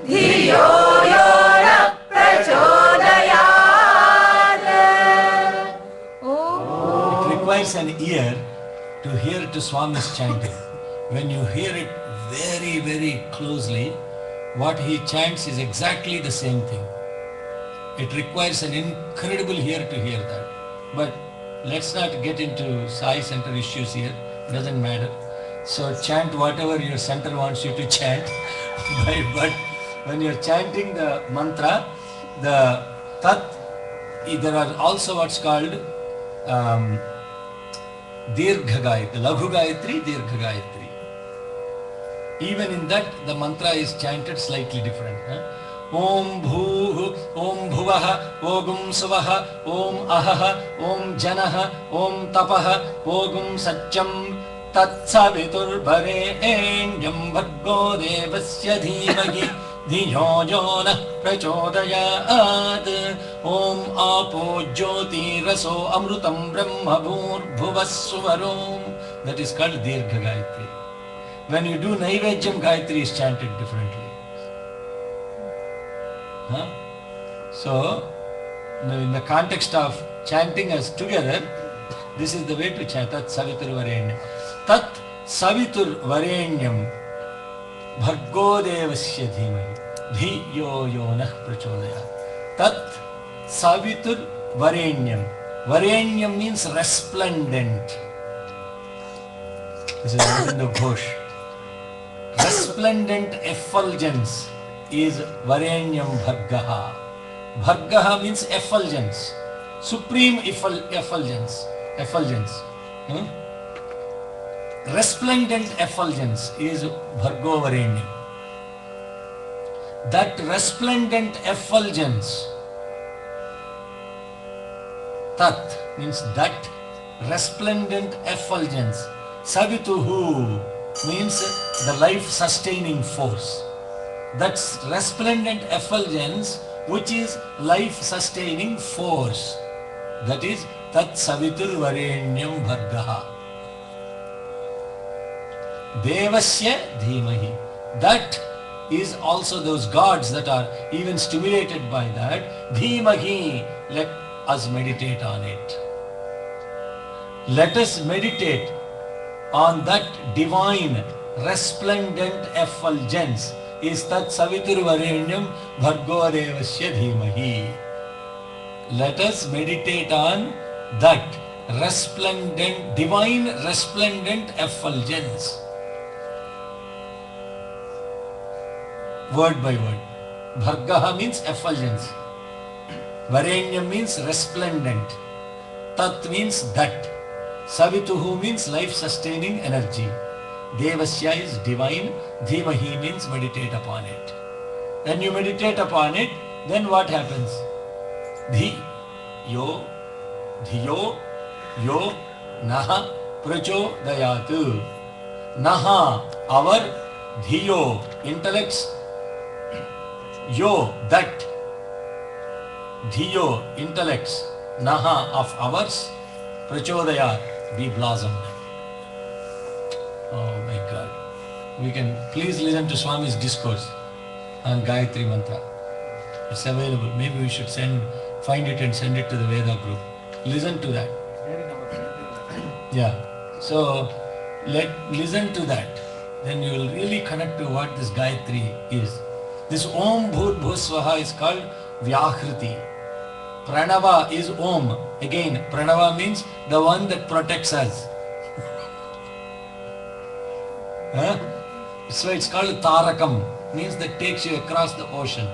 Dhiyo Yona Prachodayat. It requires an ear to hear to Swami's chanting. When you hear it very, very closely, what he chants is exactly the same thing. It requires an incredible ear to hear that. But let's not get into Sai center issues here. Doesn't matter. So chant whatever your center wants you to chant. But when you're chanting the mantra, the tat, there are also what's called Dirgha Gayatri, Laghu Gayatri, Dirgha Gayatri. Even in that, the mantra is chanted slightly different. Om Bhuh, Om Bhuvah, Ogum Suvah, Om Ahah, Om Janah, Om Tapah, Ogum Satcham, Tatsavitur Varenyam Bhargo Devasya Dhimahi Dhiyo yo Nah Prachodayat. Om Apo Jyoti Raso Amrutam Brahma Bhuvassuvarom. That is called Dirgha Gayatri. When you do Naivedyam, Gayatri is chanted differently. Huh? So, in the context of chanting us together, this is the way to chant. Tat Savitur Varenyam. Tat Savitur Varenyam Bhargo Devasya Dhimahi Dhiyo yo Nah Prachodayat. Tat Savitur Varenyam. Varenyam means resplendent. This is Arvind Ghosh. Resplendent effulgence is Varenyam Bhargaha. Bhargaha means effulgence, supreme effulgence. Resplendent effulgence is Bhargo Varenyam. That resplendent effulgence, Tat means that resplendent effulgence. Savituhu means the life-sustaining force. That's resplendent effulgence, which is life-sustaining force. That is Tat Savitur Varenyam Bhargaha. Devasya Dhimahi. That is also those gods that are even stimulated by that. Dhimahi. Let us meditate on it. Let us meditate on that divine resplendent effulgence is Tat Savitur Varenyam Bhargo Devasya Dhimahi. Let us meditate on that resplendent, divine resplendent effulgence. Word by word. Bhargaha means effulgence. Varenyam means resplendent. Tat means that. Savituhu means life-sustaining energy. Devasya is divine. Dhimahi means meditate upon it. When you meditate upon it, then what happens? Dhiyo yo naha prachodayatu. Naha, our, dhiyo, intellects, yo, that, dhiyo, intellects, naha, of ours, prachodayat, be blossomed. Oh my God. We can please listen to Swami's discourse on Gayatri Mantra. It's available. Maybe we should find it and send it to the Veda group. Listen to that. Yeah. So listen to that. Then you will really connect to what this Gayatri is. This Om Bhut Bhusvaha is called Vyakriti. Pranava is Om. Again, Pranava means the one that protects us. Huh? So it's called Tarakam, means that takes you across the ocean.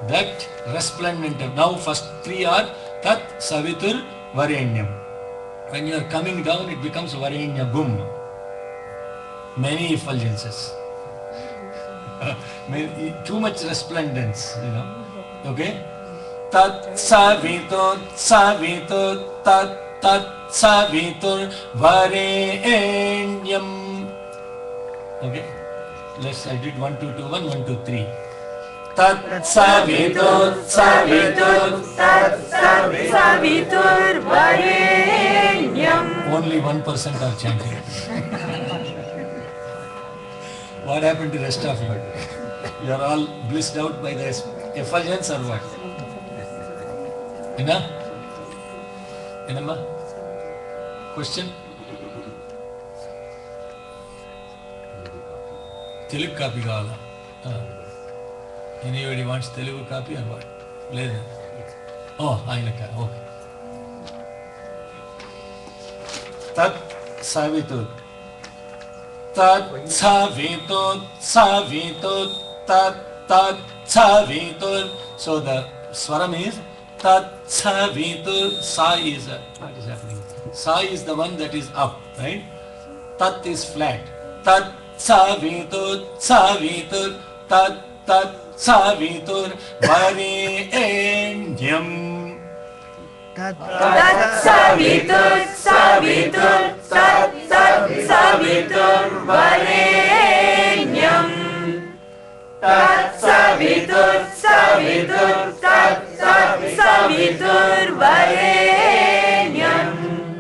That resplendent. Now first three are Tat Savitur Varenyam. When you are coming down, it becomes Varenyagum. Many effulgences. Too much resplendence, Okay? Tat Savitur Tat Savitur Varenyam. Okay? I did 1, 2, 2, 1, 1, 2, 3. Tat Savitur Varenyam. Only 1% are chanting. What happened to the rest of you? You are all blissed out by the effulgence or what? Enamma? Question? Telugu copy kavala. Anybody wants Telugu copy or what? Leden. Oh, Ainaka. Okay. Tat Savitur. Tat Savitur. Tat Savitur. So the swaram is Tat Savitur. Sa is what is happening? Sa is the one that is up, right? Tat is flat. Tat Savitur. Tat savitur varenyam. Savitur savitur tat tat savitur varenyam. Tat savitur savitur tat tat savitur varenyam.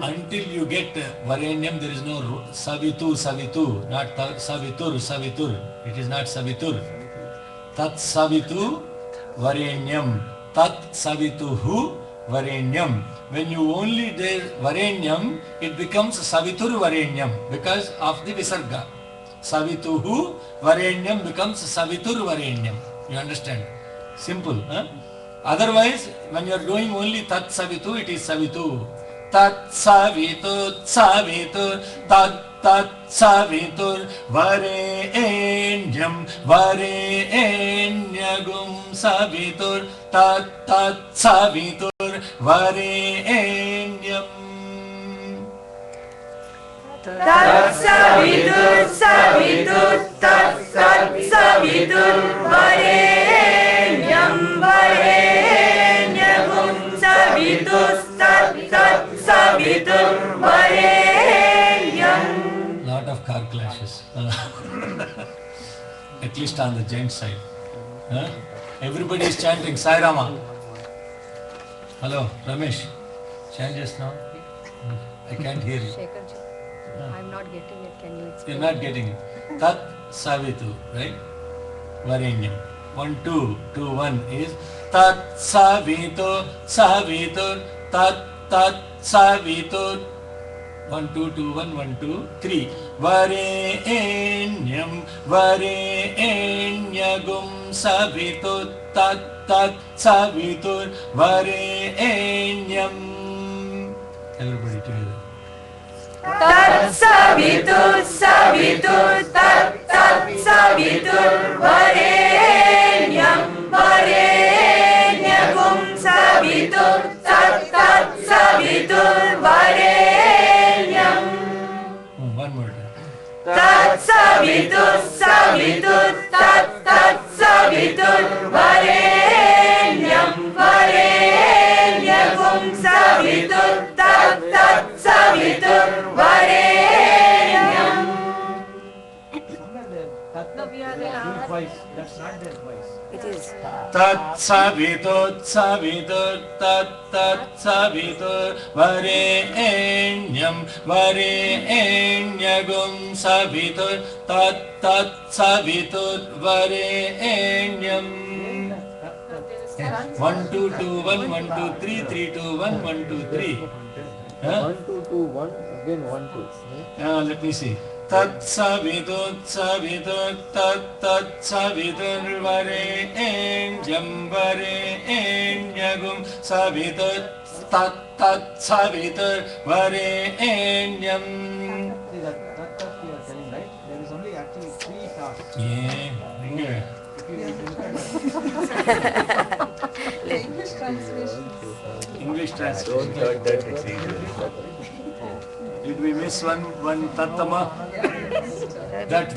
Until you get varenyam, there is no savitu, savitu, not savitur, savitur. It is not savitur. Tat savitu varenyam. Tat savituhu varenyam. When you only there varenyam, it becomes savitur varenyam because of the visarga. Savituhu varenyam becomes savitur varenyam. You understand? Simple. Huh? Otherwise, when you are doing only tat savitu, it is savitu. Tat savitu, savitu, tat tat savitur varenyam, varenyagum savitur, tat tat savitur varenyam. Tat savitur savitur tat tat savitur varenyam varenyagum savitur tat tat savitur varenyam. Lot of car clashes. At least on the gent side. Huh? Everybody is chanting Sai Rama. Hello, Ramesh. Chant just now. I can't hear you. Shekharji, I'm not getting it. Can you explain? You're not getting it. Tat Savitu, right? Varenyam. 1, 2, 2, 1 is Tat Savitu, Savitu, Tat Tat Savitu. 1, 2, 2, 1, 1, 2, 3. Varenyam, Varenyagum Savitu, Tat Tat Savitur, Varenyam. Everybody together. Tat savitur savitur tat tat savitur varenyam varenyagum savitur tat tat savitur varenyam. One more time. Tat savitur savitur tat tat savitur varenyam varenyagum savitur tat tat savitur varenyam. No, we are there. Voice. That's not their voice. It is. Tat savitur savitur tat tat savitur varenyam varenyagum savitur tat tat savitur varenyam. 1, 2, 2, 1, 1, 2, 3, 3, 2, 1, 1, 2, 3. Huh? 1, 2, 2, 1, again 1, 2. Let me see. Tat savitur savitur tat tat savitur varenyam varenyagum savitur tat tat savitur varenyam. See that you are telling, right? There is only actually 3 tasks. Yeah. If you look at English translation. English translation. Did we miss one tattama? That.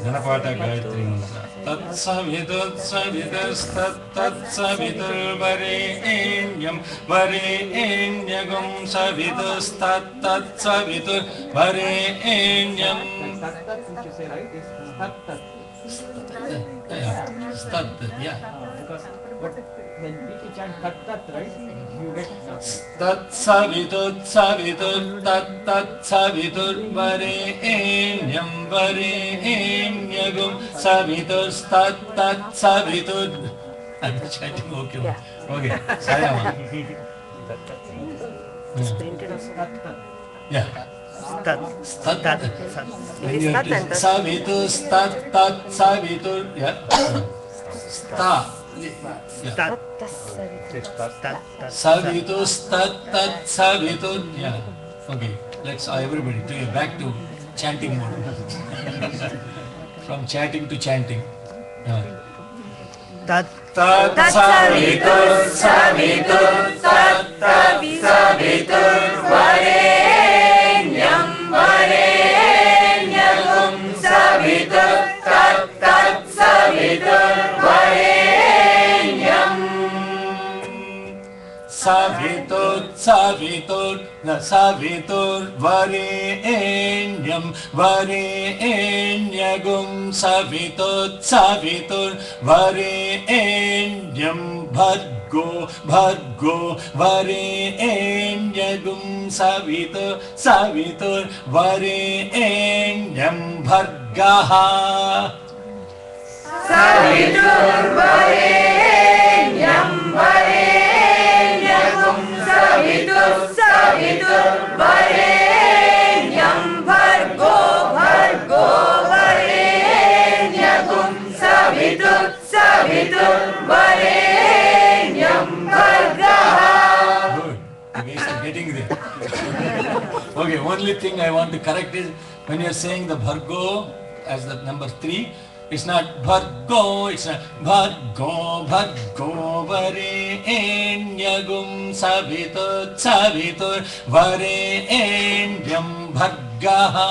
Dhanapata Gayatri Mantra. Tat savitur savitur savitur varenyam varenyagum savitur tat savitur varenyam. that which you say, right, is tat. Stat, yeah. Because but when people chant tat, right, you get Tat savitur tat savitur varenyam varenyagum savitur tat savitur. I'm chanting okay. Okay. Sayama. Yeah. Tat. Stat. When you Stat and tat. savitur tat savitur. Yeah. Sta. Yeah. Tat. Savitur tat savitur. Yeah. Okay. Let's everybody to back to chanting mode. From chatting to chanting. Tat. Tat savitur savitur tat tat savitur varenyam savitur savitur na savitur varenyam varenyagum savitur savitur varenyam bhargo bhargo varenyagum savitur savitur varenyam bhargaha Saviturvarenyam varenyagum saviturvarenyam bhargo bhargo varenyagum saviturvarenyam bhargaha. Good. You guys are getting there. Okay, only thing I want to correct is when you are saying the Bhargo as the number 3, it's not Bhargo, it's not Bhargo, Bhargo, Varenyagum, Savitur, Savitur, Varenyam, Bhargaha.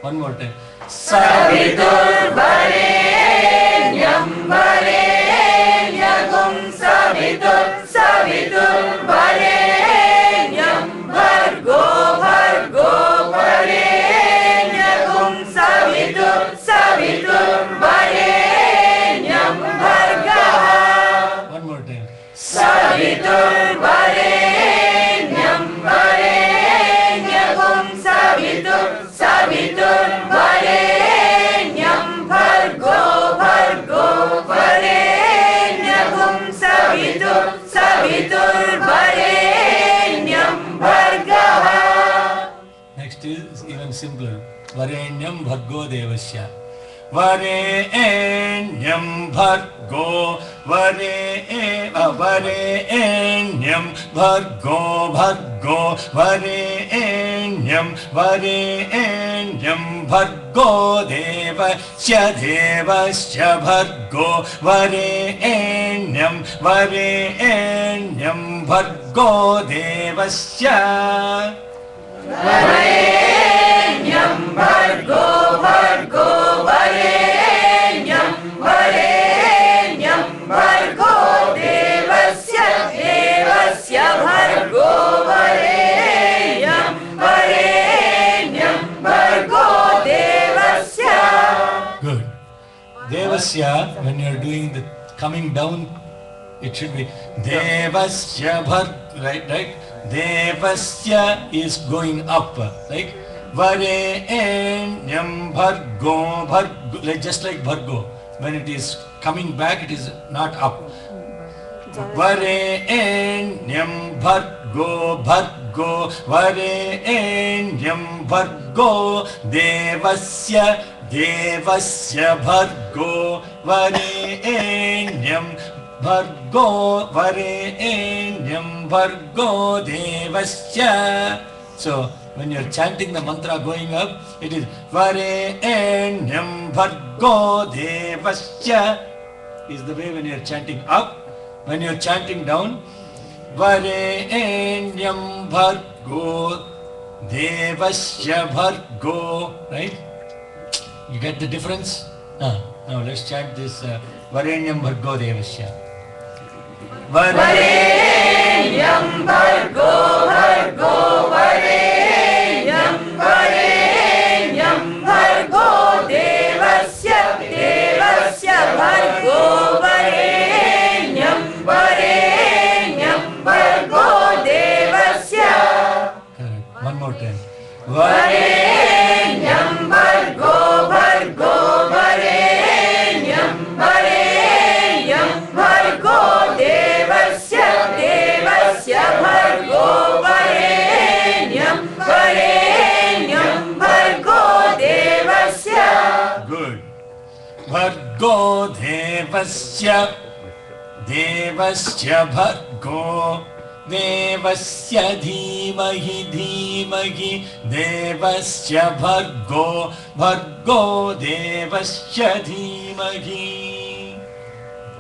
One more time. Saviturvarenyam varenyagum saviturvarenyam bhargo bhargo varenyagum saviturvarenyam bhargaha. One more time. Saviturvarenyam varenyagum saviturvarenyam bhargo bhargo varenyagum saviturvarenyam bhargaha. Next is even simpler. Varenyam Bhargo Devasya. Varenyam Bhargo Varenyam Bhargo Bhargo Varenyam Bhargo Devasya Devasya Bhargo Varenyam Bhargo Devasya Varenyam bhargo bhargo varenyam varenyam bhargo devasya devasya bhargo varenyam varenyam bhargo devasya. Good. Devasya, when you are doing the coming down, it should be Devasya Bharg, right? Devasya is going up, like Varenyam Bhargo, Bhargo, like just like Bhargo. When it is coming back, it is not up. Varenyam Bhargo, Bhargo, Varenyam Bhargo, Devasya, Devasya Bhargo, Varenyam Bhargo, Varenyam Bhargo, Devasya. So, when you are chanting the mantra going up, it is Varenyam Bhargo Devasya is the way when you are chanting up. When you are chanting down, Varenyam Bhargo Devasya Bhargo, right? You get the difference? Now let's chant this Varenyam Bhargo Devasya. Varenyam bhargo bhargo varenyam varenyam bhargo devasya devasya bhargo varenyam varenyam bhargo devasya. Correct. One more time. Varenyam bhargo bhargo varenyam varenyam bhargo devasya devasya bhargo varenyam varenyam bhargo devasya. Good. Bhargo Devasya Devasya Bhargo Devasya Dhimahi Dhimahi Devasya Bhargo Bhargo Devasya Dhimahi.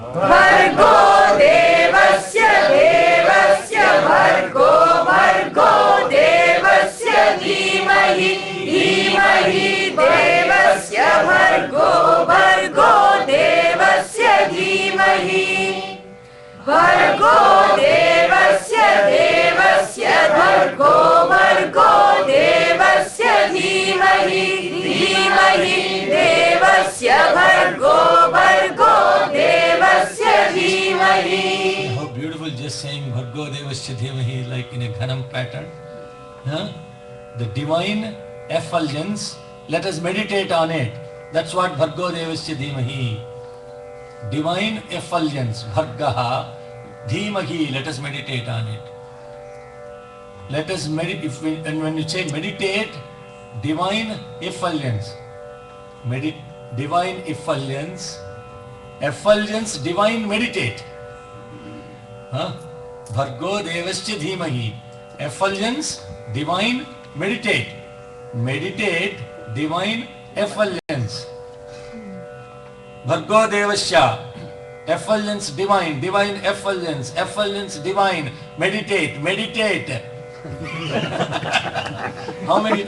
Bhargo devasya devasya bhargo bhargo devasya dhimahi dhimahi devasya bhargo bhargo devasya dhimahi bhargo devasya Devasya Dhimahi, like in a Ghanam pattern. Huh? The divine effulgence, let us meditate on it. That's what Bhargo Devasya Dhimahi. Divine effulgence, Bhargaha Dhimahi, let us meditate on it. Let us meditate, and when you say meditate, divine effulgence, divine effulgence, divine meditate. Huh? Bhargo Devasya Dhimahi, effulgence, divine meditate. Meditate, divine effulgence. Bhargo Devasya, effulgence divine, divine effulgence, effulgence divine, meditate. How many?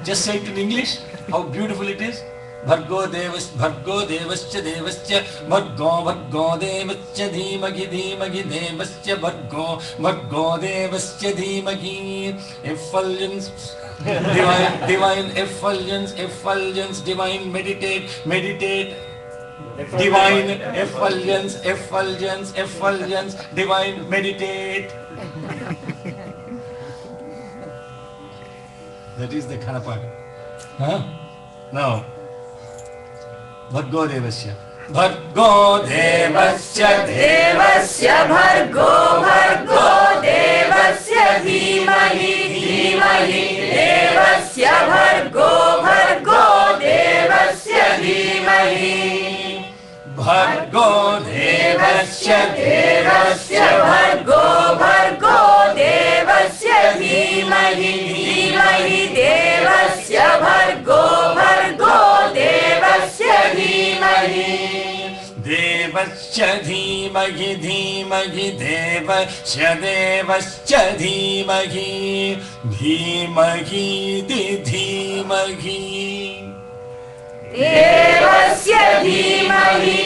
Just say it in English, how beautiful it is. Bhargo Devasya, Bhargo Devasya, Bhargo Devasya Dhimagi, Devasya Bhargo Devasya Dhimagi, effulgence, divine effulgence, divine meditate, divine effulgence, divine meditate. That is the Khanapada. Huh? Now, Bhargo Devasya. Bhargo Devasya Devasya Bhargo Devasya Dhimahi Devasya Bhargo Devasya Dhimahi Bhargo Devasya Bhargo Devasya Dhimahi Devasya Bhargo Devasya Dhimahi Devasya Dhimagi, Devasya Dhimagi, Dhimagi Dhimagi. Devasya Dhimahi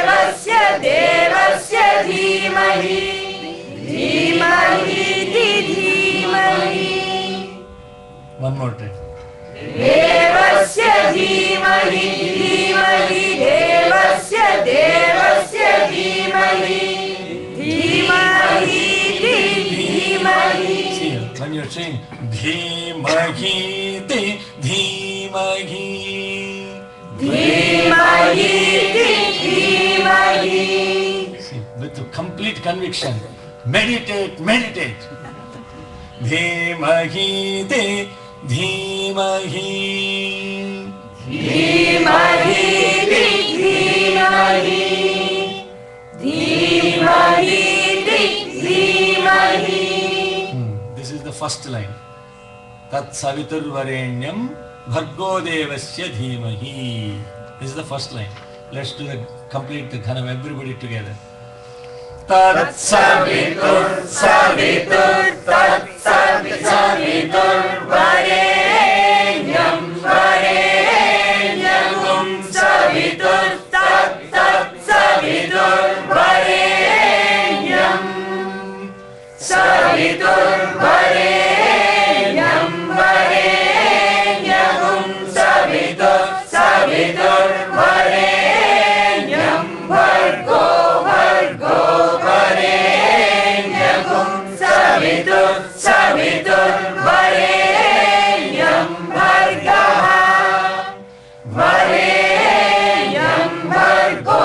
Devasya Dhimahi Dhimahi. One more time. Devasya Dhimahi Devasya Dhimahi Dhimahi. See, when you're saying Dhimagi Dhimagi, see, with complete conviction, meditate. Dhimagi Dhimahi. This is the first line. Tat Savitur Varenyam Bhargo Devasya Dhimahi. This is the first line. Let's do the complete the Ghanam, everybody together. Tat Savitur Varenyam Savitur Varenyam Savitur Varenyam Savitur Varenyam Bhargo Varenyam Savitur Varenyam Bhargaha Varenyam Bhargo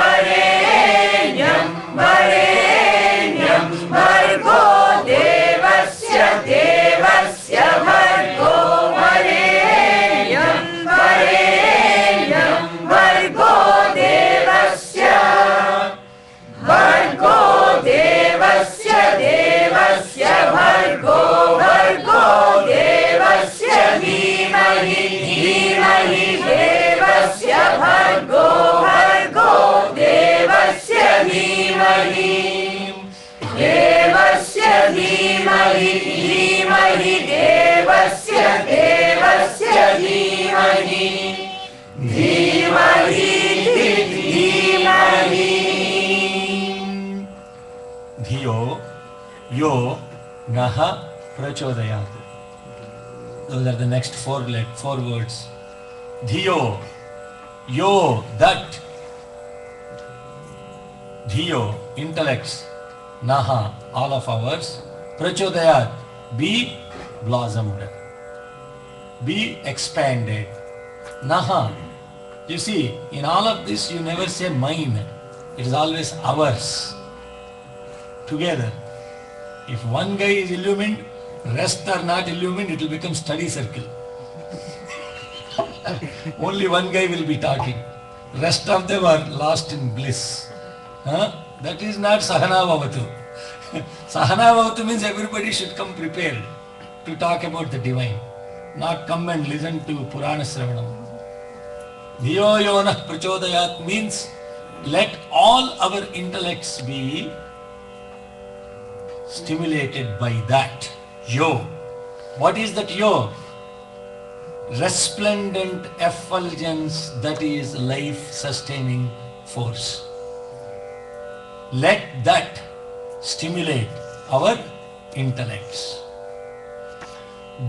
Varenyam Bhargo Devasya Bhargo Varenyam Bhargo Devasya Bhargo Devasya Bhargo Devasya Dhimahi Devasya Bhargo Devasya Dhimahi Devasya Dhimahi Devasya Dhimahi Dhiyo Yo Naha Prachodayat. Those are the next four words. Dhiyo, Yo, that. Dhiyo, intellects. Naha, all of ours. Prachodayat, be blossomed. Be expanded. Naha, you see, in all of this you never say mine. It is always ours. Together. If one guy is illumined, rest are not illumined, it will become study circle. Only one guy will be talking. Rest of them are lost in bliss. Huh? That is not Sahana Bhavatu. Sahana Bhavatu means everybody should come prepared to talk about the divine. Not come and listen to Purana Sravanam. Dhiyo Yonah Prachodayat means let all our intellects be stimulated by that. Yo. What is that yo? Resplendent effulgence that is life-sustaining force. Let that stimulate our intellects.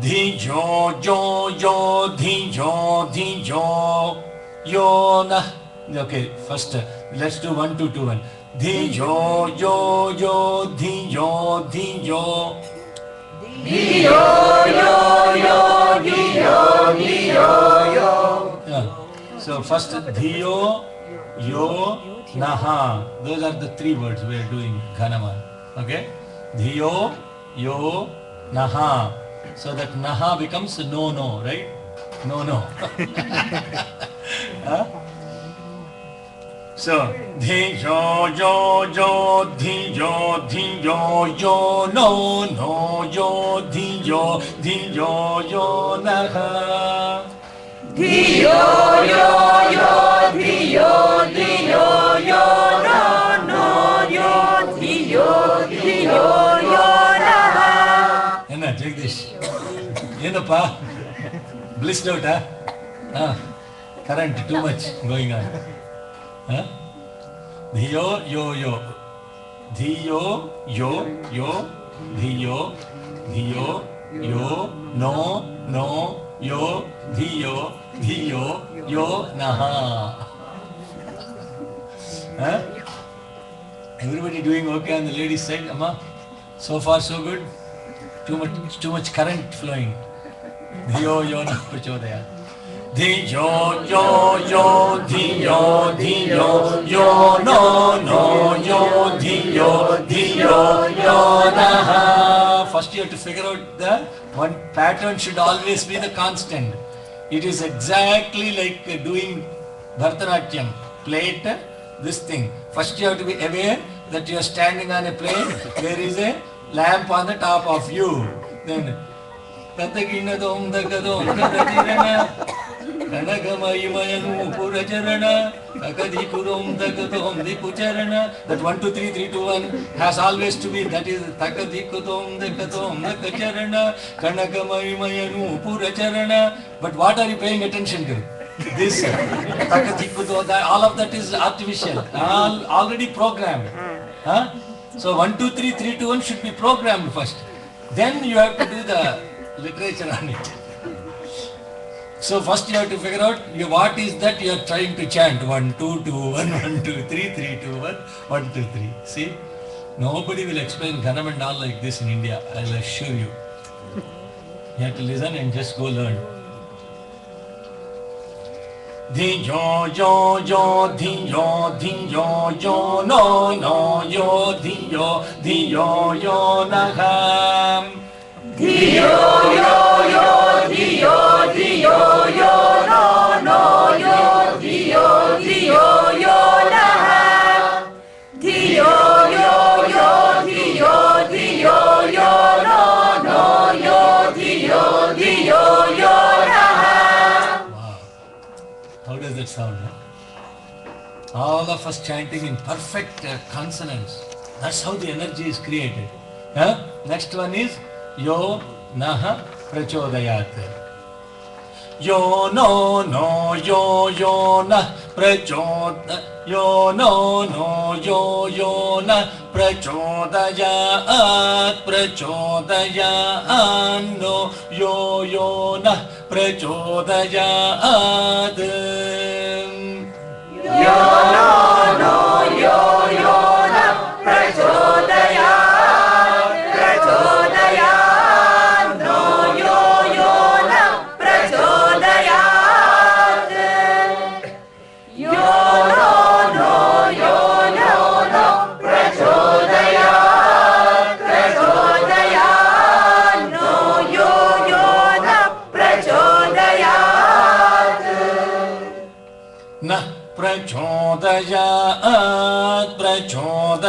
Dhijo, jo, jo, dhijo, dhijo, yona. Okay, first let's do 1, 2, 2, 1. Dhijo, jo, jo, dhijo, dhijo. Dhiyo, yo, yo, dhiyo, dhiyo, yo. Yeah. So first dhiyo, yo, naha. Those are the 3 words we are doing Ghanama. Okay? Dhiyo, yo, naha. So that naha becomes no, no, right? No, no. Huh? So, dhijo, jo, jo, dhijo, dhijo, yo, no, no, yo, dhijo, dhijo, yo, naha. Dhiyo, yo, yo, dhiyo, dhiyo, yo, no, no, yo, dhiyo, dhiyo, yo, naha. Enna, Jagdish? Yenappa? Blissed out, huh? Current, too much going on. Huh? Dhiyo, yo, yo. Dhiyo, yo, yo. Dhiyo, dhiyo, yo, no, no, yo, dhiyo, dhiyo, yo, naha. Huh? Everybody doing okay on the ladies' side, Amma? So far so good? Too much current flowing. Dhiyo, yo, na prachodaya. Dhiyo, yo, yo, dhiyo, dhiyo, yo, no, no, yo, dhiyo, dhiyo, yo, naha. First you have to figure out the one pattern should always be the constant. It is exactly like doing Bharatanatyam. Plate, this thing. First you have to be aware that you are standing on a plate. There is a lamp on the top of you. Then Tataginadom Dagadom Dagadirana Kanagamayimanu Puracharana Takadikudom Dagadom Dikucharana. That 1, 2, 3, 3, 2, 1 has always to be, that is Takadikudom Dagadom Dakacharana Kanagamayimanu Puracharana. But what are you paying attention to? This Takadikudo, all of that is artificial, already programmed. Huh? So 1, 2, 3, 3, 2, 1 should be programmed first. Then you have to do the literature on it. So first you have to figure out what is that you are trying to chant. 1, 2, 2, 1, 1, 2, 3, 3, 2, 1, 1, 2, 3. See? Nobody will explain Ghanam and all like this in India, I'll assure you. You have to listen and just go learn. Dhiyo, yo, yo, dhiyo, dhiyo, yo, no, no, yo, dhiyo, dhiyo, yo, naha. Dhiyo, yo, yo, dhiyo, dhiyo, yo, no, no, yo, dhiyo, dhiyo, yo, naha. Dhiyo, yo, yo, dhiyo, dhiyo, yo, no, no, yo, dhiyo, dhiyo, yo, naha. How does that sound? Huh? All of us chanting in perfect consonance. That's how the energy is created. Huh? Next one is Yo Naha Prachodayat. Yo no no yo yo na prachodayat. Yo no no yo na prachodayat. Prachodayat no yo na prachodayat. Yo no no yo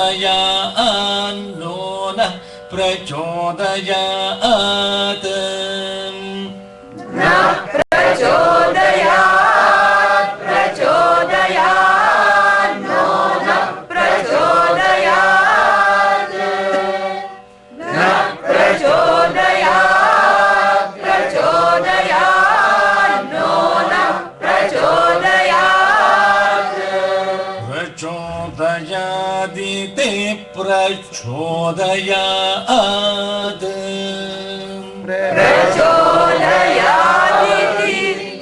प्रचोदयान्नो नः प्रचोदयात् प्रचोदयात् प्रचोदयान्नो न प्रचोदयात् न प्रचोदयात् प्रचोदयान्नो न प्रचोदयात् प्रचोदयादिते प्रचोदयात् प्रचोदयादिति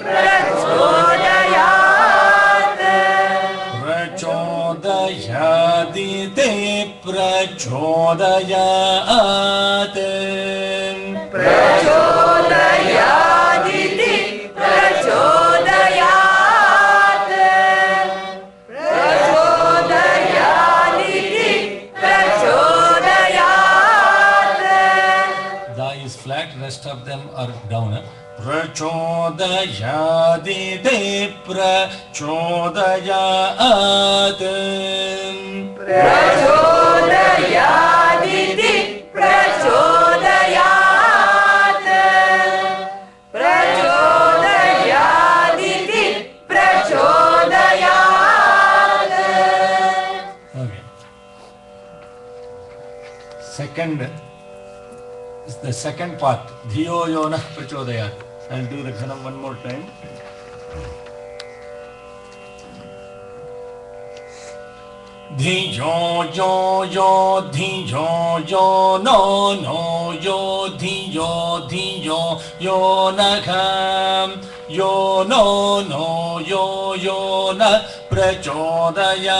प्रचोदयात् प्रचोदयादिते प्रचोदयात् प्रचोदयादिति प्रचोदयात् प्रचोदयादिति प्रचोदयात् Da is flat, rest of them are down. प्रचोदयादिते प्रचोदयात् प्रचोदयादिति प्रचोदयात् प्रचोदयादिति प्रचोदयात् Okay. Second is the second part. Dhiyo yonah prachodayat. I'll do the ghanam one more time. Dhiyo yo yo dhiyo yo no no yo dhiyo dhiyo yo nakham yo no no yo na prachodayat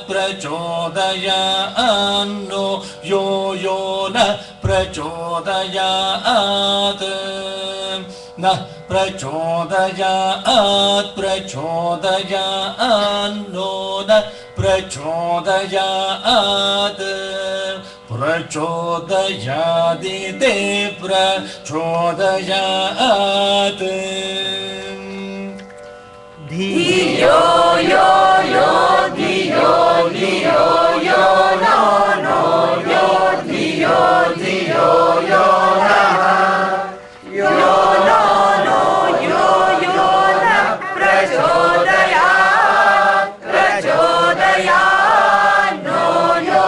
prachodayano yo na prachodayat na prachodayat prachodayano na prachodayat prachodayadite prachodayat Dhiyo yo yo dhiyo dhiyo yo no no yo dhiyo dhiyo yo yo no no yo na prachodayat prachodayat no yo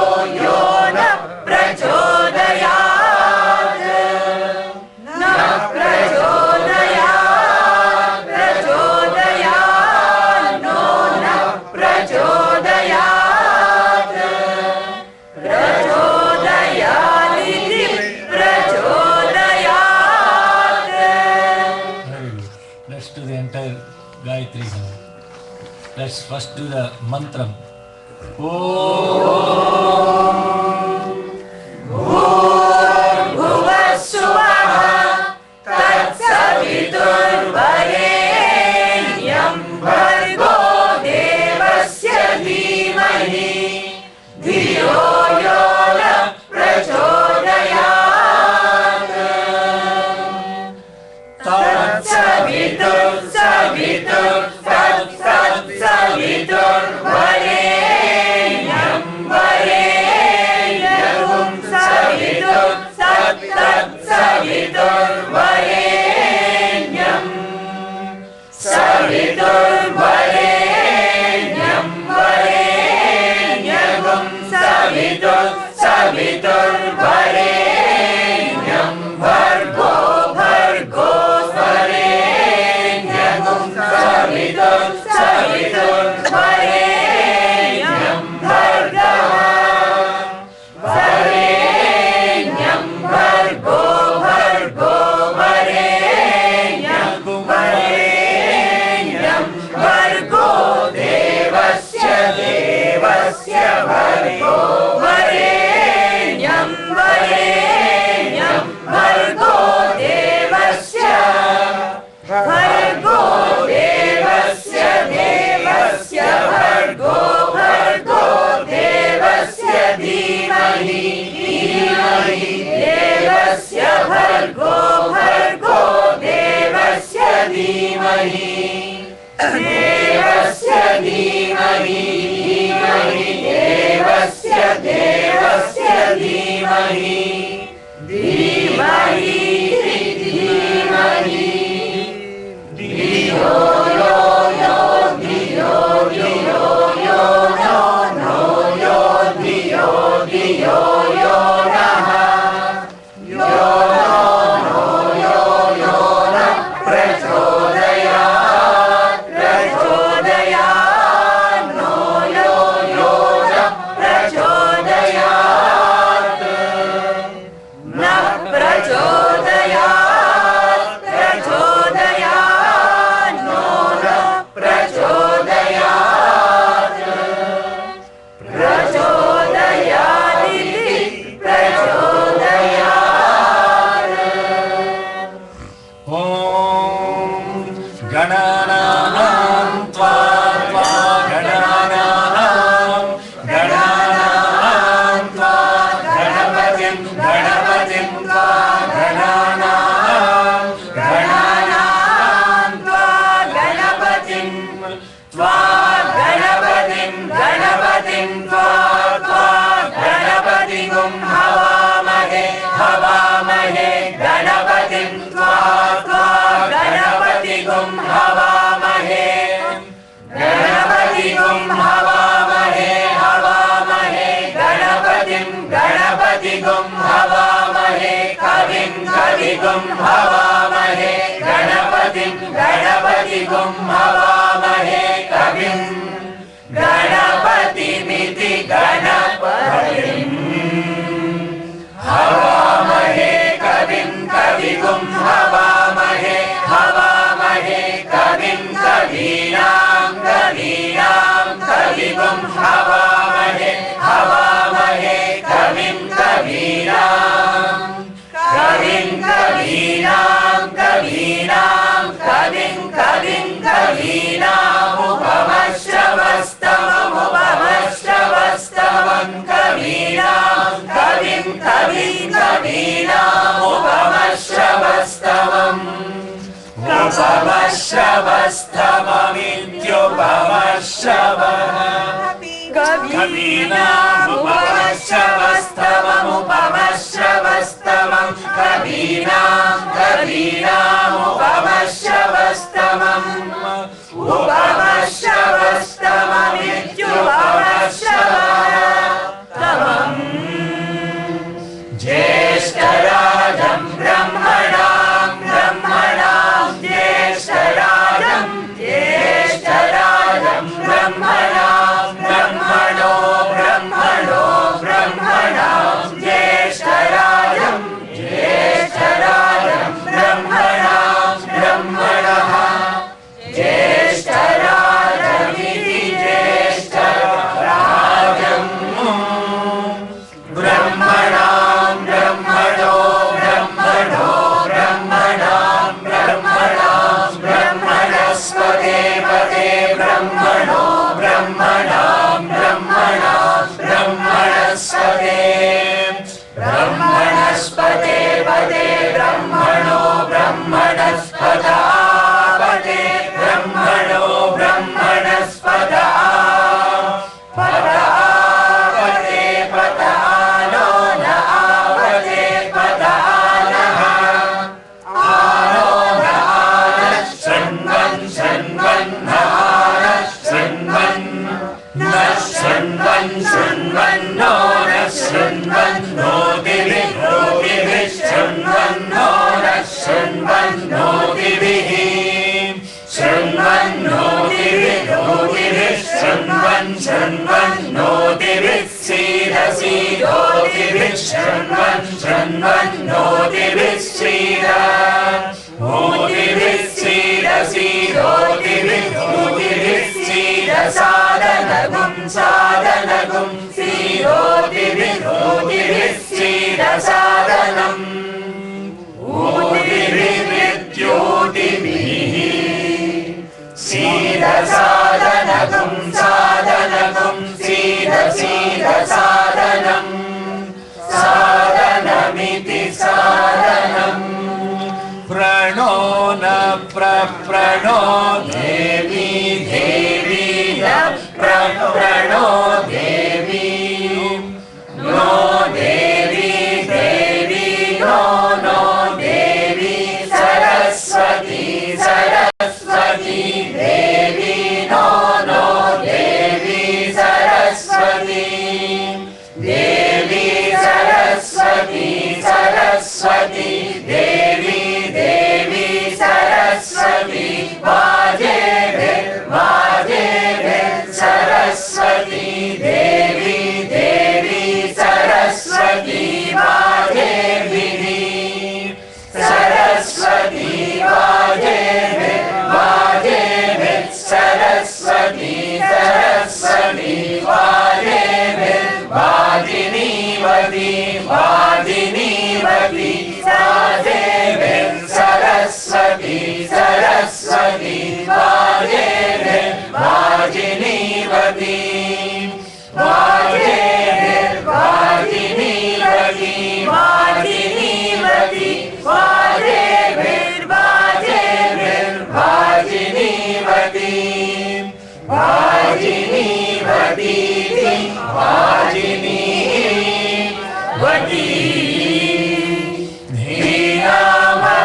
na prachodayat na prachodayat prachodayat no na prachodayat prachodayaditi prachodayat. Very good. Let's do the entire Gayatri Ghanam. Let's first do the mantram. भुवस्सुवः तत्सवितुर्वरेण्यं भर्गो देवस्य धीमहि धियो यो नः प्रचोदयात् तत्सवितुर्वरेण्यं वरेण्यं तत्सवितुर्वरेण्यं सवितुर्वरेण्यं वरेण्यं सवितुर्वरेण्यं भर्गो स्वरेण्यं सवितुर्वरेण्यं भर्गः वरेण्यं भर्गो वरेण्यं भर्गो देवस्य भर्गो वरेण्यं भर्गो देवस्य भर्गो देवस्य धीमहि देवस्य भर्गो देवस्य धीमहि देवस्य धीमहि देवस्य कविगुं हवामहे कविं कविगुं हवामहे गणपतिं गणपतिगुं हवामहे कविं गणपतिमिति गणपतिं हवामहे कविं कविगुं हवामहे हवामहे कविं कवीनां कवीनां कविगुं हवामहे हवामहे कविं कवीनां कविं कवीनां कवीनां कविं कविं कवीनामुपमश्रवस्तममुपमश्रवस्तमं कवीनां कविं कविं कवीनामुपमश्रवस्तमम् उपमश्रवस्तममित्युपमश्रवः कवीनामुपमश्रवस्तममुपमश्रवस्तमं कवीनां कवीनामुपमश्रवस्तमम् उपमश्रवस्तममित्युपमश्रवस्तमम् ज्येष्ठराजं ब्रह्मणां ब्रह्मणां ज्येष्ठराजं ज्येष्ठराजं ब्रह्मणां ब्रह्मणो ब्रह्मणो ब्रह्मणां ज्येष्ठराजं ज्येष्ठराजं ब्रह्मणां ब्रह्मणः ज्येष्ठराजमिति ज्येष्ठराजम् ब्रह्मणां ब्रह्मणो ब्रह्मणो ब्रह्मणां ब्रह्मणां ब्रह्मणस्पते पते ब्रह्मणो ब्रह्मणां ब्रह्मणां ब्रह्मणस्पते ब्रह्मणस्पते पते ब्रह्मणो ब्रह्मणस्पता पते ब्रह्मणो ब्रह्मणस्पता पते पतानो न आवते पतानः आनो न आनः शृण्वन् शृण्वन्नः शृण्वन् न शृण्वन् शृण्वन्नो न शृण्वन्नोतिभिः नोतिभिः शृण्वन्नो न शृण्वन्नोतिभिः शृण्वन्नोतिभिः नोतिभिः शृण्वन् शृण्वन्नोतिभिः सीदसीदोतिभिः शृण्वन् शृण्वन्नोतिभिः सीद मोतिभिः सीदसीदोतिभिः नोतिभिः सीदसादनगुं सादनगुं सीदोतिभिः नोतिभिः सीदसादनम् ऊतिभिः विद्योतिभिः सीदसादनगुं सादनगुं सीदसीदसादनम् सादनमिति सादनम् प्रणो न प्रणो देवी देवी न प्रणो देवी नो देवी देवी नो नो देवी सरस्वती सरस्वती देवी नो नो देवी सरस्वती देवी सरस्वती सरस्वती देवी देवी सरस्वती वाजे सरस्वती देवी देवी सरस्वती वाजे सरस्वती वाजे सरस्वती सरस्वती वाजे वाजिनीवती वाजिनीवती वाजे सरस्वती सरस्वती वाजे वाजिनीवती वाजे वाजिनीवती वाजिनीवती वाजे वाजिनीवती वाजिनीवती वाजिनीवती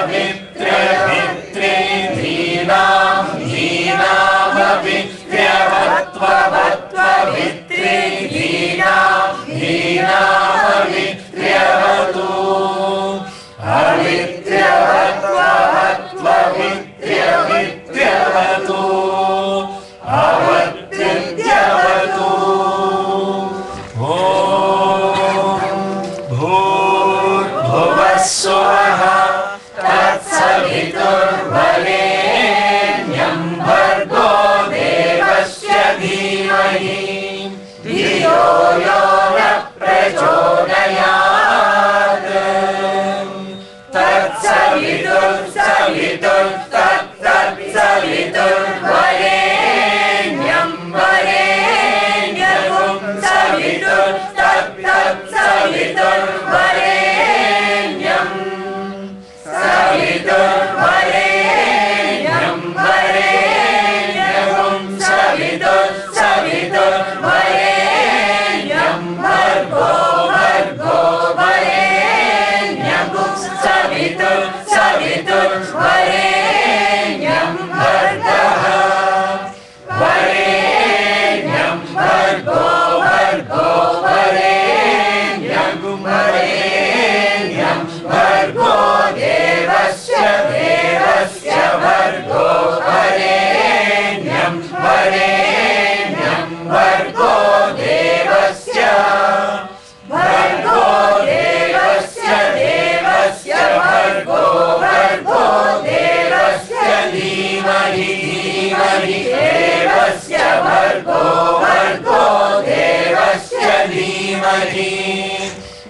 धीनामभित्रे धीनां धीनामभित्र्यवत्वभित्रे धीनामभित्र्य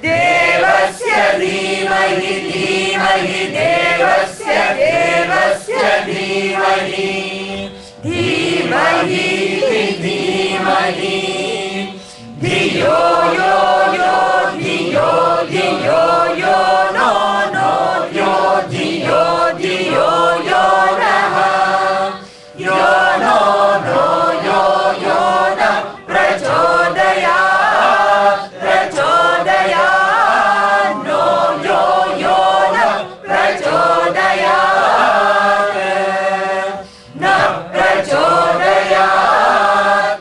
देवस्य धीमहि धीमहि देवस्य देवस्य धीमहि धीमहि धीमहि धियो यो यो धियो धियो यो नो नो यो धियो धियो यो नः यो नो नो यो यो न प्रचोदयात् प्रचोदयात् नो यो यो न प्रचोदयात् न प्रचोदयात्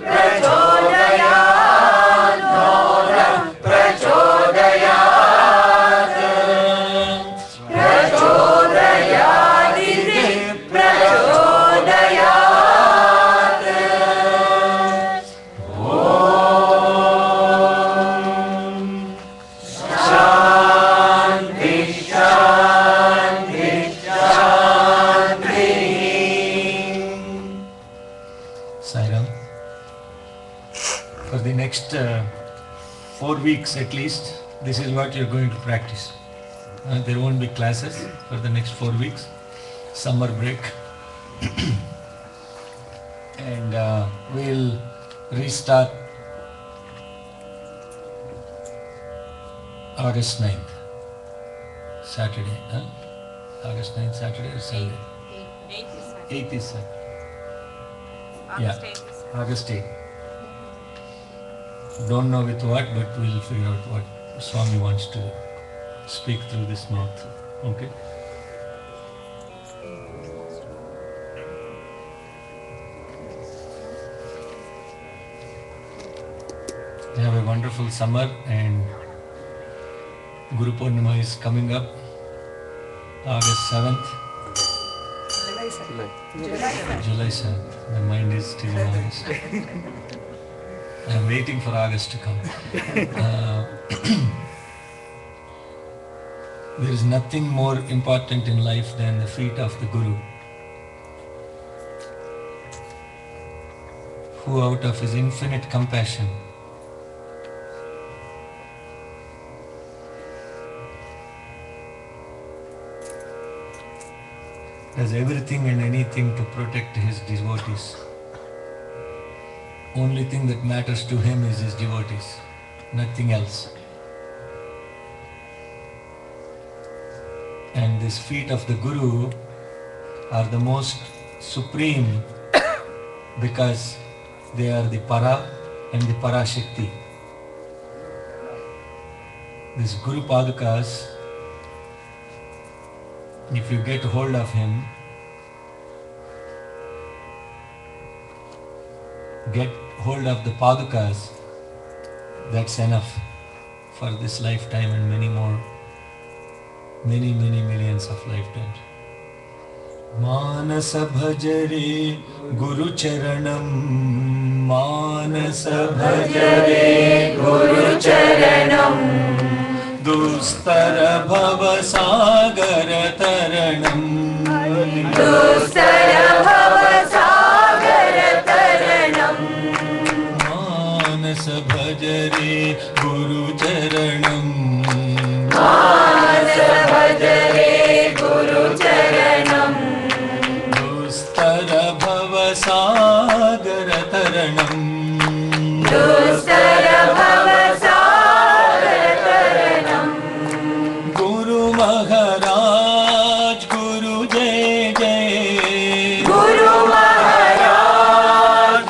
प्रचोदयात् नो न प्रचोदयात् प्रचोदयादिति प्रचोदयात् शान्ति शान्ति शान्तिः Sairam. For the next 4 weeks at least, this is what you're going to practice. There won't be classes for the next 4 weeks. Summer break. And we'll restart August 9th, Saturday. August 9th, Saturday or Sunday? 8th is Saturday. Yeah, August 8th. Don't know with what, but we'll figure out what Swami wants to speak through this mouth. Okay? Have a wonderful summer, and Guru Purnima is coming up August 7th. July 7th. My mind is still in August. I'm waiting for August to come. There is nothing more important in life than the feet of the Guru, who out of his infinite compassion does everything and anything to protect his devotees. Only thing that matters to him is his devotees, nothing else. And these feet of the Guru are the most supreme because they are the Para and the Parashakti. These Guru Padukas, if you get hold of him, get hold of the Padukas, that's enough for this lifetime and many more, many millions of lifetimes. Manasa bhajare Guru Charanam, Manasa bhajare Guru Charanam Dustara bhava sagar taranam, Dustara bhava sagar taranam Manasa bhajare Guru Charanam, Manasa bhajare Guru Charanam Dustara bhava sagar taranam, Dustara bhava sagar taranam Guru Maharaj Guru Jai Jai, Guru Maharaj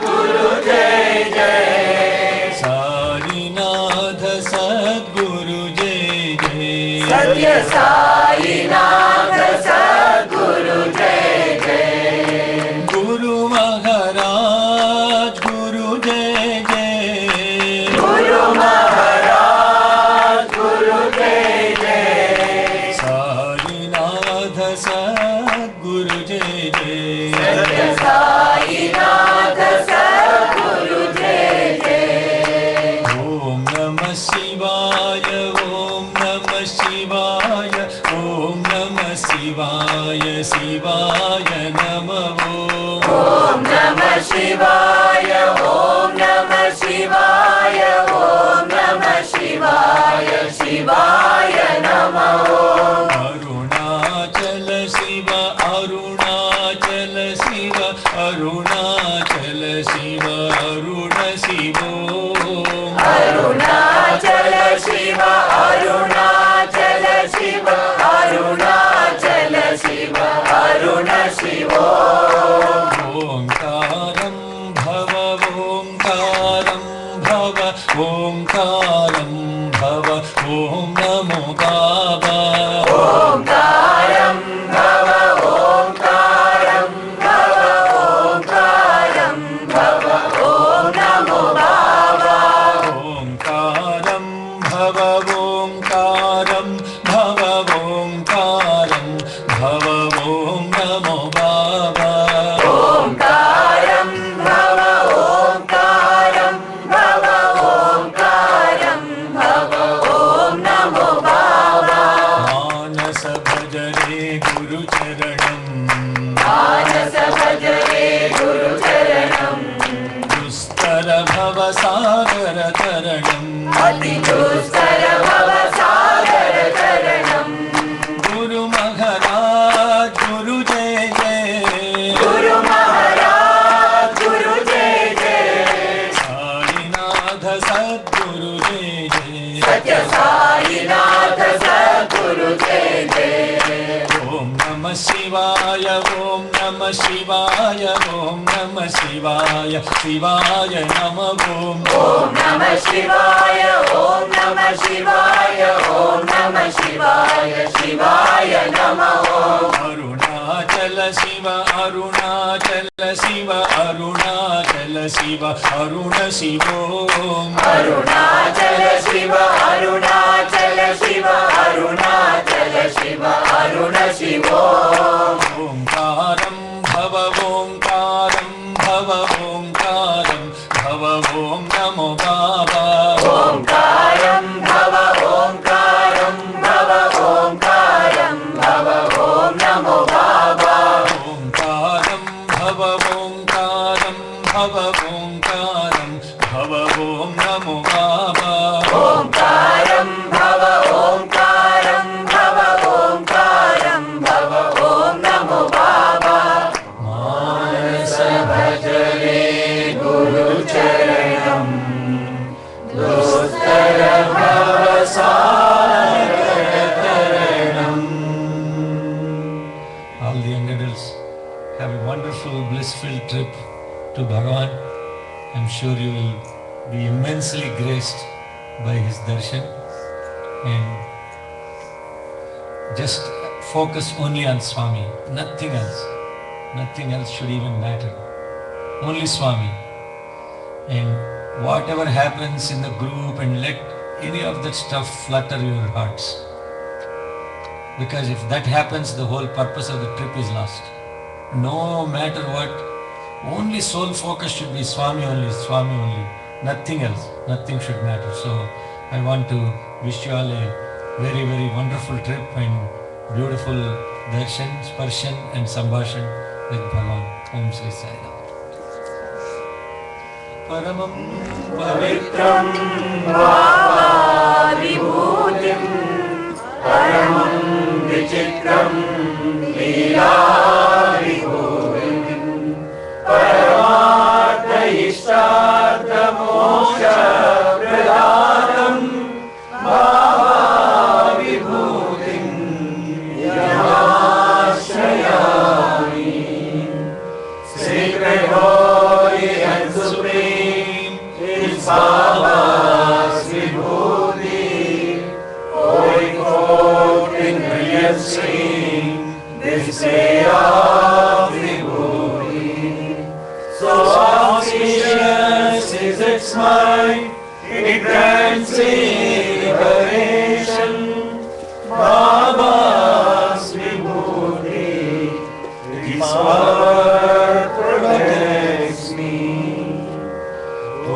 Guru Jai Jai Sarinatha Sadguru Jai Jai, Satya Sai Nath Sadguru Jai Jai Guru Maharaj Guru Jai Jai, Guru Maharaj Guru Jai Jai Sarinatha Sadguru Jai Jai, Satya Sai Nath Sadguru Jai Jai Om Namah Shivaya, Om Namah Shivaya, Om Namah Shivaya, Shivaya Namah Om Namah Shivaya Om Namah Shivaya Om Namah Shivaya Om Namo Baba. Omkaram Bhava, Omkaram Bhava, Omkaram Bhava, Om Namo Baba. Omkaram Bhava, Omkaram Bhava, Omkaram Bhava, Om Namo Baba. Omkaram Bhava, Omkaram Bhava, Omkaram Bhava, Om Namo Baba. Manasa bhajare Guru Charanam. Manasa bhajare Guru Charanam. Dustara Bhava Sagara Taranam. Ati Dustara Bhava Sagara Taranam. Guru Maharaj Guru Jai Jai. Guru Maharaj Guru Jai Jai. Sainath Sadguru Jai Jai. Satya Sai Nath Sadguru Jai Jai. Om Namah Shivaya, Om Namah Shivaya, Om Namah Shivaya, Shivaya Namah Om. Om Namah Shivaya, Om Namah Shivaya, Om Namah Shivaya, Shivaya Namah Om. Arunachala Shiva, Arunachala Shiva, Arunachala Shiva, Aruna Shiva Om. Arunachala Shiva, Arunachala Shiva, Arunachala Shiva, Aruna Shiva. Omkaram Bhava, Omkaram Bhava, Omkaram Bhava, Om Namo Baba. Omkaram Bhava, Omkaram Bhava, Omkaram Bhava, Om Namo Baba. Omkaram Bhava, Omkaram Bhava, Omkaram Bhava, Om Namo Baba. Omkaram Bhava, Omkaram Bhava, Omkaram Bhava, Om Namo Baba. Manasa bhajare Guru Charanam. Dustara Bhava Sagara Taranam. All the young adults have a wonderful, blissful trip to Bhagavan. I'm sure you will be immensely graced by his darshan, and just focus only on Swami, nothing else. Nothing else should even matter. Only Swami. And whatever happens in the group, and let any of that stuff flutter your hearts. Because if that happens, the whole purpose of the trip is lost. No matter what, only sole focus should be Swami only, Swami only. Nothing else, nothing should matter. So I want to wish you all a very, very wonderful trip and beautiful darshan, sparshan and sambhashan with Bhagavan. Om Sri Sai Ram. Paramam Pavitram Bhava Vibhutim Paramam Vichitram Leela Vibhutim Paramartha Ishtartha Moksha Pradhanam Bhava Vibhutim Yamashrayami. Sacred, holy and supreme is Bhava's Vibhuti. Holy court in brilliant stream, display of Vibhuti. So auspicious is its might, it grants liberation. Bhava's Vibhuti, its power protects me. Om